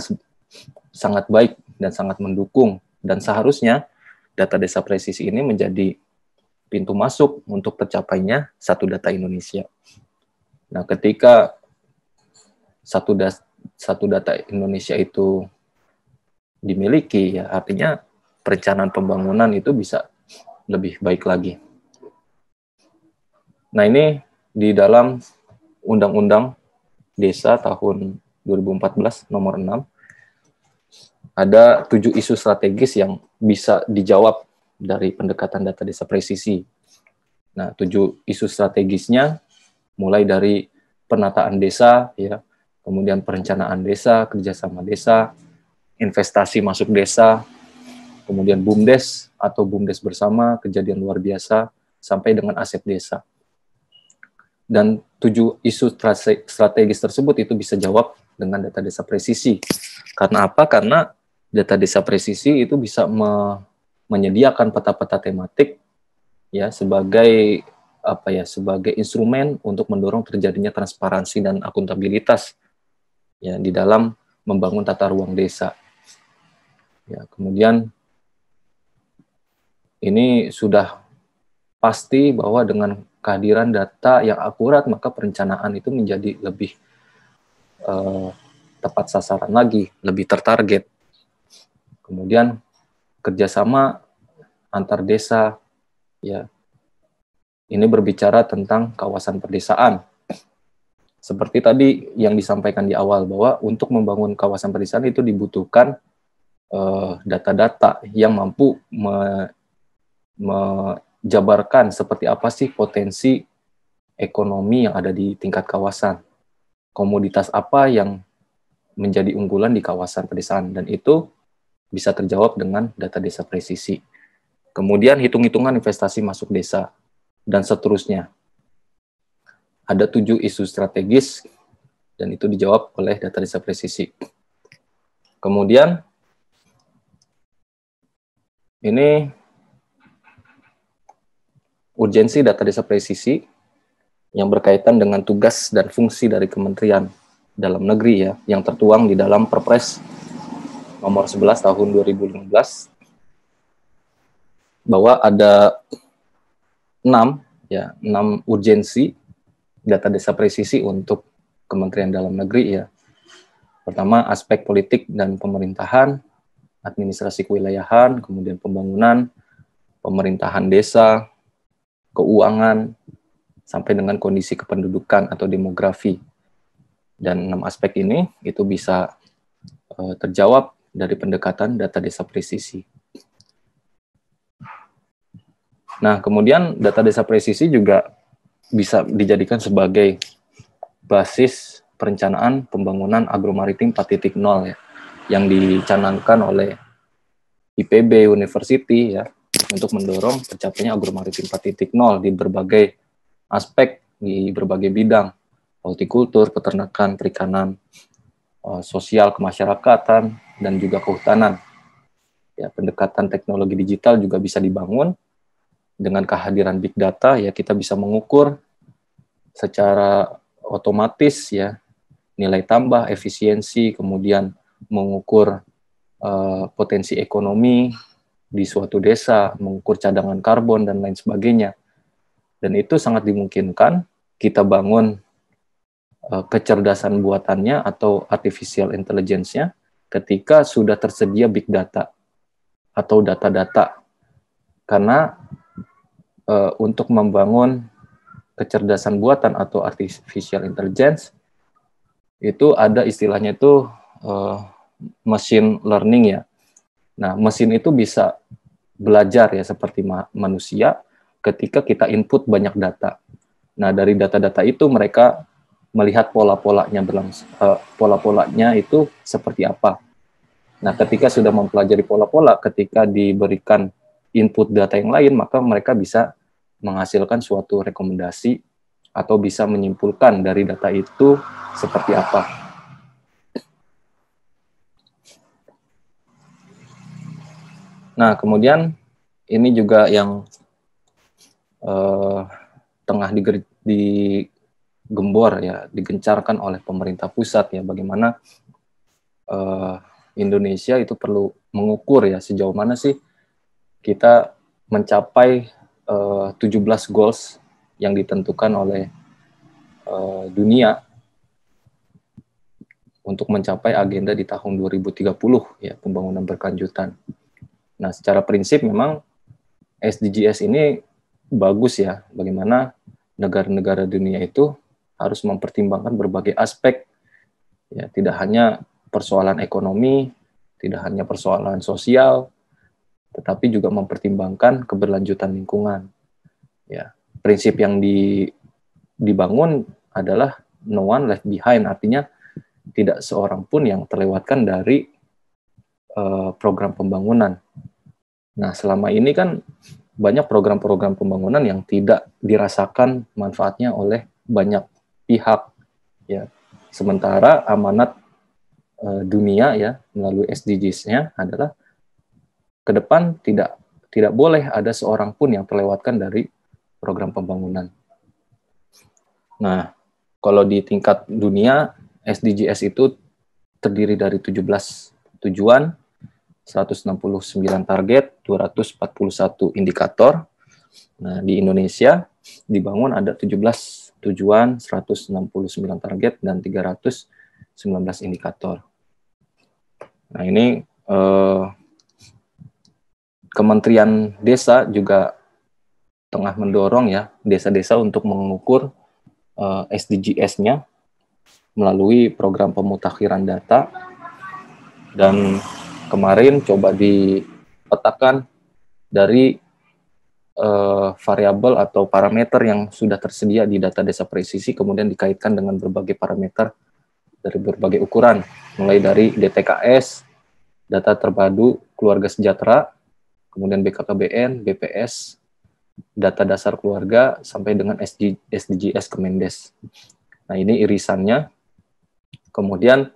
sangat baik dan sangat mendukung, dan seharusnya data desa presisi ini menjadi pintu masuk untuk tercapainya satu data Indonesia. Nah, ketika satu data Indonesia itu dimiliki, ya artinya perencanaan pembangunan itu bisa lebih baik lagi. Nah, ini di dalam Undang-Undang Desa tahun 2014 nomor 6 ada 7 isu strategis yang bisa dijawab dari pendekatan data desa presisi. Nah, 7 isu strategisnya mulai dari penataan desa, ya, kemudian perencanaan desa, kerjasama desa, investasi masuk desa, kemudian BUMDes atau BUMDes bersama, kejadian luar biasa, sampai dengan aset desa. Dan 7 isu strategis tersebut itu bisa jawab dengan data desa presisi. Karena apa? Karena data desa presisi itu bisa menyediakan peta-peta tematik, ya, sebagai sebagai instrumen untuk mendorong terjadinya transparansi dan akuntabilitas, ya, di dalam membangun tata ruang desa. Ya, kemudian ini sudah pasti bahwa dengan kehadiran data yang akurat, maka perencanaan itu menjadi lebih tepat sasaran lagi, lebih tertarget. Kemudian kerjasama antar desa, ya, ini berbicara tentang kawasan perdesaan. Seperti tadi yang disampaikan di awal, bahwa untuk membangun kawasan perdesaan itu dibutuhkan data-data yang mampu menjabarkan seperti apa sih potensi ekonomi yang ada di tingkat kawasan, komoditas apa yang menjadi unggulan di kawasan pedesaan, dan itu bisa terjawab dengan data desa presisi. Kemudian hitung-hitungan investasi masuk desa, dan seterusnya. Ada 7 isu strategis, dan itu dijawab oleh data desa presisi. Kemudian, ini urgensi data desa presisi yang berkaitan dengan tugas dan fungsi dari Kementerian Dalam Negeri, ya, yang tertuang di dalam Perpres nomor 11 tahun 2015, bahwa ada 6 urgensi data desa presisi untuk Kementerian Dalam Negeri, ya. Pertama, aspek politik dan pemerintahan, administrasi kewilayahan, kemudian pembangunan, pemerintahan desa, keuangan, sampai dengan kondisi kependudukan atau demografi. Dan 6 aspek ini itu bisa terjawab dari pendekatan data desa presisi. Nah, kemudian data desa presisi juga bisa dijadikan sebagai basis perencanaan pembangunan agromaritim 4.0, ya, yang dicanangkan oleh IPB University, ya, untuk mendorong tercapainya agromaritim 4.0 di berbagai aspek, di berbagai bidang, hortikultur, peternakan, perikanan, sosial kemasyarakatan, dan juga kehutanan. Ya, pendekatan teknologi digital juga bisa dibangun. Dengan kehadiran big data, ya, kita bisa mengukur secara otomatis, ya, nilai tambah, efisiensi, kemudian mengukur potensi ekonomi di suatu desa, mengukur cadangan karbon, dan lain sebagainya. Dan itu sangat dimungkinkan kita bangun kecerdasan buatannya atau artificial intelligence-nya ketika sudah tersedia big data atau data-data. Karena untuk membangun kecerdasan buatan atau artificial intelligence itu ada istilahnya itu machine learning, ya. Nah, mesin itu bisa belajar, ya, seperti manusia ketika kita input banyak data. Nah, dari data-data itu mereka melihat pola-polanya itu seperti apa. Nah, ketika sudah mempelajari pola-pola, ketika diberikan input data yang lain, maka mereka bisa menghasilkan suatu rekomendasi atau bisa menyimpulkan dari data itu seperti apa. Nah, kemudian ini juga yang tengah digembor ya, digencarkan oleh pemerintah pusat ya, bagaimana Indonesia itu perlu mengukur ya sejauh mana sih kita mencapai 17 goals yang ditentukan oleh dunia untuk mencapai agenda di tahun 2030 ya, pembangunan berkelanjutan. Nah, secara prinsip memang SDGs ini bagus ya, bagaimana negara-negara dunia itu harus mempertimbangkan berbagai aspek ya, tidak hanya persoalan ekonomi, tidak hanya persoalan sosial, tetapi juga mempertimbangkan keberlanjutan lingkungan. Ya, prinsip yang dibangun adalah no one left behind, artinya tidak seorang pun yang terlewatkan dari program pembangunan. Nah, selama ini kan banyak program-program pembangunan yang tidak dirasakan manfaatnya oleh banyak pihak. Ya, sementara amanat dunia ya melalui SDGs-nya adalah ke depan tidak boleh ada seorang pun yang terlewatkan dari program pembangunan. Nah, kalau di tingkat dunia, SDGs itu terdiri dari 17 tujuan, 169 target, 241 indikator. Nah, di Indonesia dibangun ada 17 tujuan, 169 target, dan 319 indikator. Nah, ini Kementerian Desa juga tengah mendorong ya desa-desa untuk mengukur SDGs-nya melalui program pemutakhiran data, dan kemarin coba dipetakan dari variabel atau parameter yang sudah tersedia di data desa presisi, kemudian dikaitkan dengan berbagai parameter dari berbagai ukuran, mulai dari DTKS, data terpadu keluarga sejahtera, kemudian BKKBN, BPS, data dasar keluarga, sampai dengan SDGs Kemendes. Nah, ini irisannya. Kemudian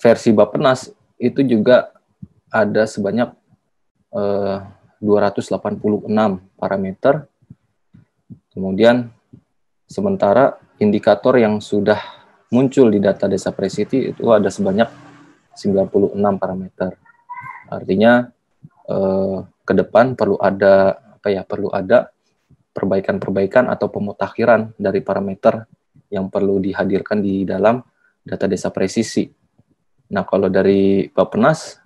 versi Bappenas itu juga ada sebanyak 286 parameter. Kemudian sementara indikator yang sudah muncul di data desa presisi itu ada sebanyak 96 parameter. Artinya ke depan perlu ada perbaikan-perbaikan atau pemutakhiran dari parameter yang perlu dihadirkan di dalam data desa presisi. Nah, kalau dari Bappenas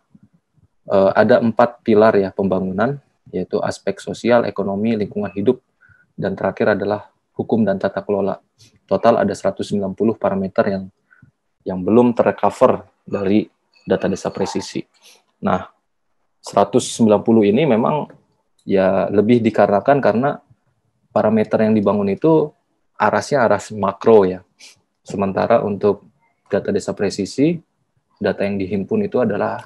ada 4 pilar ya pembangunan, yaitu aspek sosial, ekonomi, lingkungan hidup, dan terakhir adalah hukum dan tata kelola. Total ada 190 parameter yang belum tercover dari data desa presisi. Nah, 190 ini memang ya lebih dikarenakan karena parameter yang dibangun itu arasnya aras makro ya. Sementara untuk data desa presisi, data yang dihimpun itu adalah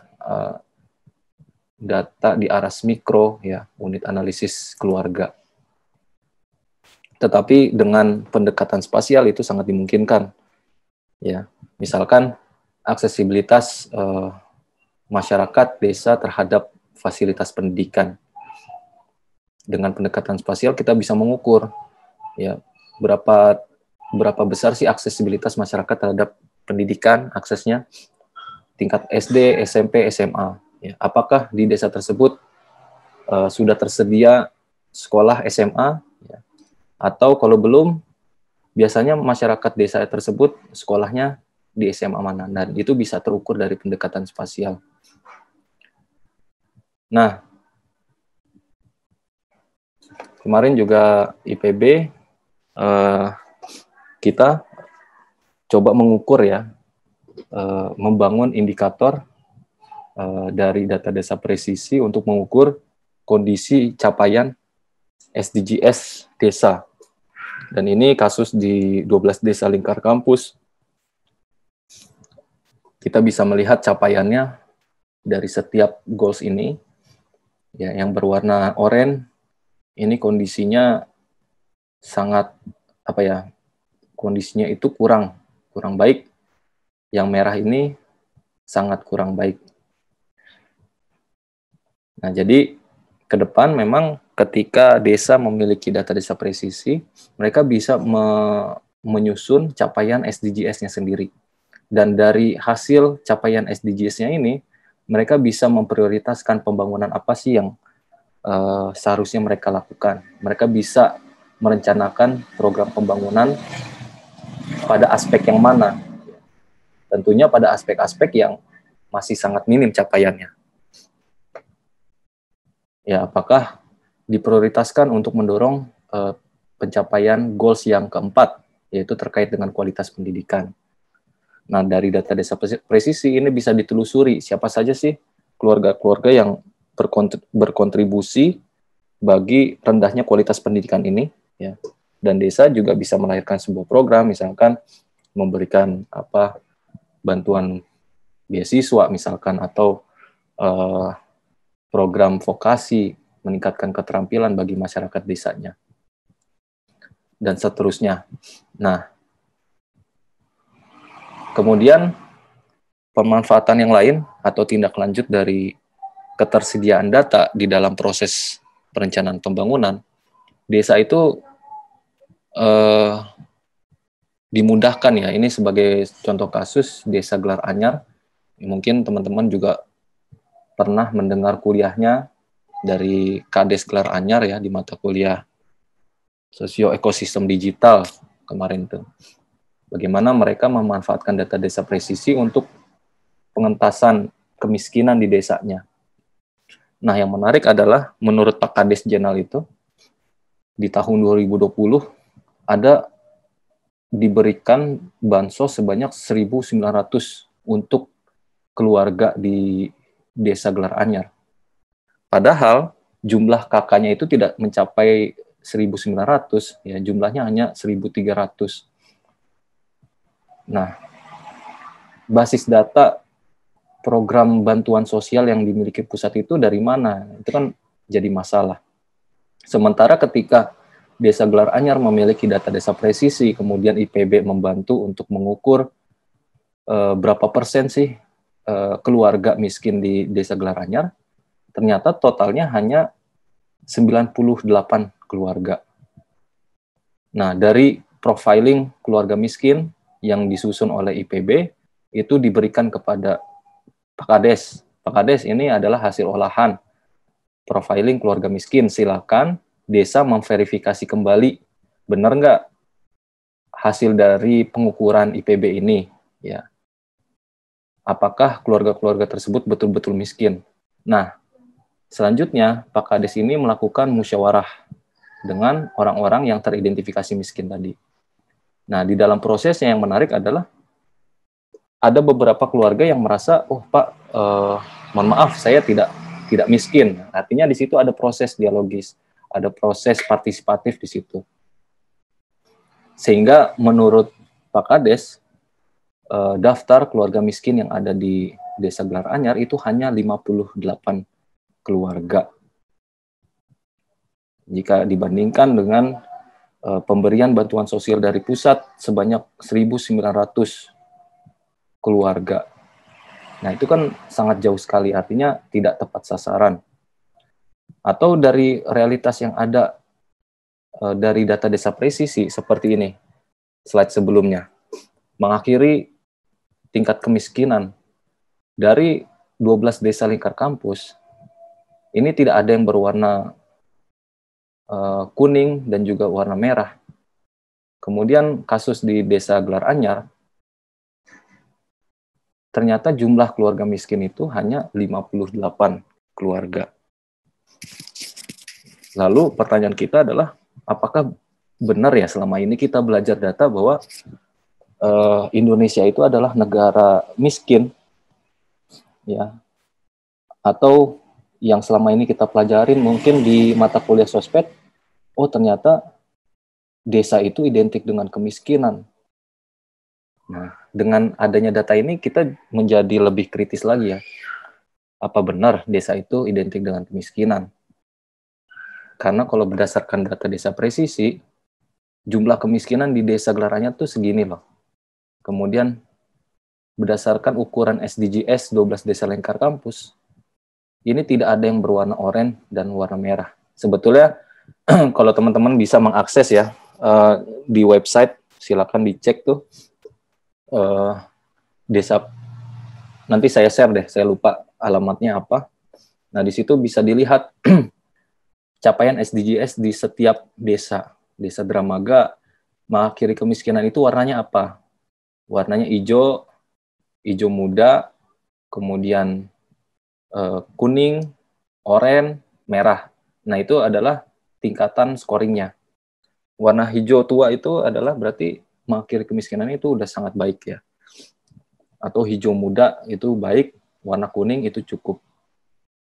data di aras mikro ya, unit analisis keluarga. Tetapi dengan pendekatan spasial itu sangat dimungkinkan. Ya, misalkan aksesibilitas masyarakat desa terhadap fasilitas pendidikan. Dengan pendekatan spasial kita bisa mengukur ya berapa besar sih aksesibilitas masyarakat terhadap pendidikan, aksesnya tingkat SD, SMP, SMA. Ya, apakah di desa tersebut sudah tersedia sekolah SMA? Ya. Atau kalau belum, biasanya masyarakat desa tersebut sekolahnya di SMA mana? Dan itu bisa terukur dari pendekatan spasial. Nah, kemarin juga IPB kita coba mengukur ya, membangun indikator dari data desa presisi untuk mengukur kondisi capaian SDGs desa. Dan ini kasus di 12 desa lingkar kampus. Kita bisa melihat capaiannya dari setiap goals ini. Ya, yang berwarna oranye ini kondisinya sangat kondisinya itu kurang baik. Yang merah ini sangat kurang baik. Nah, jadi ke depan memang ketika desa memiliki data desa presisi, mereka bisa menyusun capaian SDGs-nya sendiri. Dan dari hasil capaian SDGs-nya ini, mereka bisa memprioritaskan pembangunan apa sih yang seharusnya mereka lakukan. Mereka bisa merencanakan program pembangunan pada aspek yang mana. Tentunya pada aspek-aspek yang masih sangat minim capaiannya. Ya, apakah diprioritaskan untuk mendorong pencapaian goals yang keempat, yaitu terkait dengan kualitas pendidikan. Nah, dari data desa presisi ini bisa ditelusuri siapa saja sih keluarga-keluarga yang berkontribusi bagi rendahnya kualitas pendidikan ini, ya. Dan desa juga bisa melahirkan sebuah program, misalkan memberikan bantuan beasiswa, misalkan, atau program vokasi, meningkatkan keterampilan bagi masyarakat desanya, dan seterusnya. Nah, kemudian pemanfaatan yang lain atau tindak lanjut dari ketersediaan data di dalam proses perencanaan pembangunan, desa itu dimudahkan ya. Ini sebagai contoh kasus Desa Gelar Anyar. Mungkin teman-teman juga pernah mendengar kuliahnya dari Kades Gelar Anyar ya, di mata kuliah Sosio Ekosistem Digital kemarin tuh. Bagaimana mereka memanfaatkan data desa presisi untuk pengentasan kemiskinan di desanya. Nah, yang menarik adalah menurut Pak Kades Jenal itu, di tahun 2020 ada diberikan bansos sebanyak 1.900 untuk keluarga di Desa Gelar Anyar. Padahal jumlah kakaknya itu tidak mencapai 1.900, ya, jumlahnya hanya 1.300. Nah, basis data program bantuan sosial yang dimiliki pusat itu dari mana? Itu kan jadi masalah. Sementara ketika Desa Gelar Anyar memiliki data desa presisi, kemudian IPB membantu untuk mengukur berapa persen sih keluarga miskin di Desa Gelar Anyar, ternyata totalnya hanya 98 keluarga. Nah, dari profiling keluarga miskin yang disusun oleh IPB, itu diberikan kepada Pak Kades. Pak Kades, ini adalah hasil olahan profiling keluarga miskin. Silakan desa memverifikasi kembali, benar nggak hasil dari pengukuran IPB ini, ya. Apakah keluarga-keluarga tersebut betul-betul miskin? Nah, selanjutnya Pak Kades ini melakukan musyawarah dengan orang-orang yang teridentifikasi miskin tadi. Nah, di dalam prosesnya yang menarik adalah ada beberapa keluarga yang merasa, oh Pak, mohon maaf, saya tidak miskin. Artinya di situ ada proses dialogis, ada proses partisipatif di situ. Sehingga menurut Pak Kades, daftar keluarga miskin yang ada di Desa Gelar Anyar itu hanya 58 keluarga. Jika dibandingkan dengan pemberian bantuan sosial dari pusat sebanyak 1.900 keluarga. Nah, itu kan sangat jauh sekali, artinya tidak tepat sasaran. Atau dari realitas yang ada dari data desa presisi seperti ini, slide sebelumnya, mengakhiri tingkat kemiskinan dari 12 desa lingkar kampus, ini tidak ada yang berwarna kuning dan juga warna merah. Kemudian kasus di Desa Gelar Anyar, ternyata jumlah keluarga miskin itu hanya 58 keluarga. Lalu pertanyaan kita adalah, apakah benar ya selama ini kita belajar data bahwa Indonesia itu adalah negara miskin, ya? Atau yang selama ini kita pelajarin mungkin di mata kuliah sosped, oh ternyata desa itu identik dengan kemiskinan. Nah, dengan adanya data ini kita menjadi lebih kritis lagi ya. Apa benar desa itu identik dengan kemiskinan? Karena kalau berdasarkan data desa presisi, jumlah kemiskinan di Desa Gelar Anyar tuh segini loh. Kemudian berdasarkan ukuran SDGs 12 desa lingkar kampus, ini tidak ada yang berwarna oranye dan warna merah. Sebetulnya kalau teman-teman bisa mengakses ya di website, silakan dicek tuh desa. Nanti saya share deh, saya lupa alamatnya apa. Nah, di situ bisa dilihat capaian SDGs di setiap desa. Desa Dramaga, mengakhiri kemiskinan itu warnanya apa? Warnanya hijau, hijau muda, kemudian kuning, oranye, merah. Nah, itu adalah tingkatan scoringnya. Warna hijau tua itu adalah berarti mengakhiri kemiskinan itu udah sangat baik ya. Atau hijau muda itu baik, warna kuning itu cukup.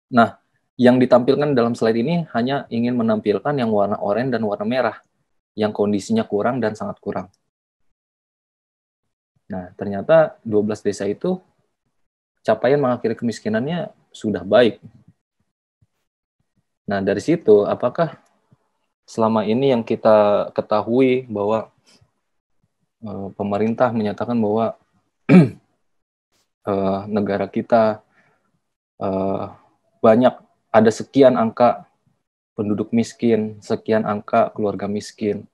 Nah, yang ditampilkan dalam slide ini hanya ingin menampilkan yang warna oranye dan warna merah, yang kondisinya kurang dan sangat kurang. Nah, ternyata 12 desa itu capaian mengakhiri kemiskinannya sudah baik. Nah, dari situ, apakah selama ini yang kita ketahui bahwa pemerintah menyatakan bahwa negara kita banyak, ada sekian angka penduduk miskin, sekian angka keluarga miskin,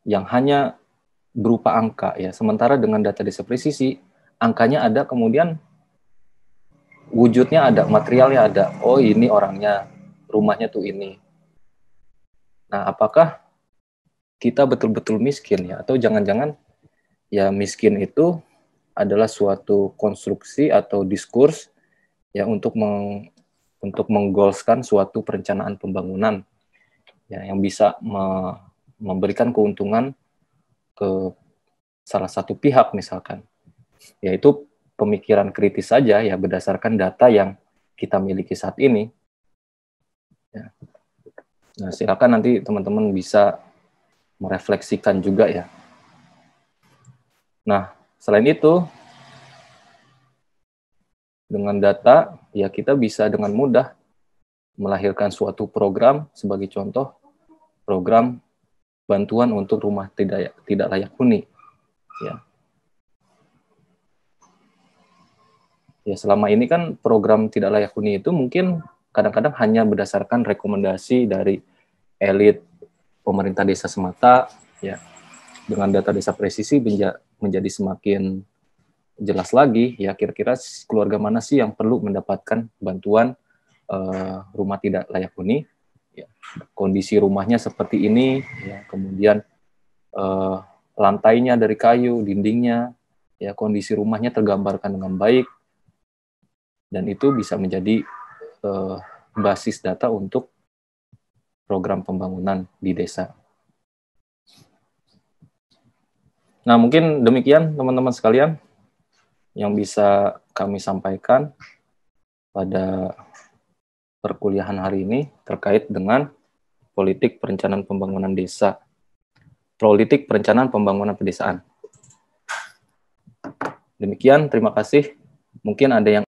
yang hanya berupa angka ya. Sementara dengan data desa presisi, angkanya ada, kemudian wujudnya ada, materialnya ada. Oh, ini orangnya, rumahnya tuh ini. Nah, apakah kita betul-betul miskin ya? Atau jangan-jangan ya miskin itu adalah suatu konstruksi atau diskurs ya untuk menggolskan suatu perencanaan pembangunan ya yang bisa memberikan keuntungan ke salah satu pihak misalkan. Yaitu pemikiran kritis saja ya berdasarkan data yang kita miliki saat ini. Ya. Nah, silakan nanti teman-teman bisa merefleksikan juga ya. Nah, selain itu, dengan data, ya kita bisa dengan mudah melahirkan suatu program, sebagai contoh, program bantuan untuk rumah tidak layak huni. Ya. Ya, selama ini kan program tidak layak huni itu mungkin kadang-kadang hanya berdasarkan rekomendasi dari elit pemerintah desa semata, ya. Dengan data desa presisi menjadi semakin jelas lagi, ya kira-kira keluarga mana sih yang perlu mendapatkan bantuan rumah tidak layak huni, ya. Kondisi rumahnya seperti ini, ya. Kemudian lantainya dari kayu, dindingnya, ya kondisi rumahnya tergambarkan dengan baik, dan itu bisa menjadi basis data untuk program pembangunan di desa. Nah, mungkin demikian teman-teman sekalian yang bisa kami sampaikan pada perkuliahan hari ini terkait dengan politik perencanaan pembangunan desa, politik perencanaan pembangunan pedesaan. Demikian, terima kasih. Mungkin ada yang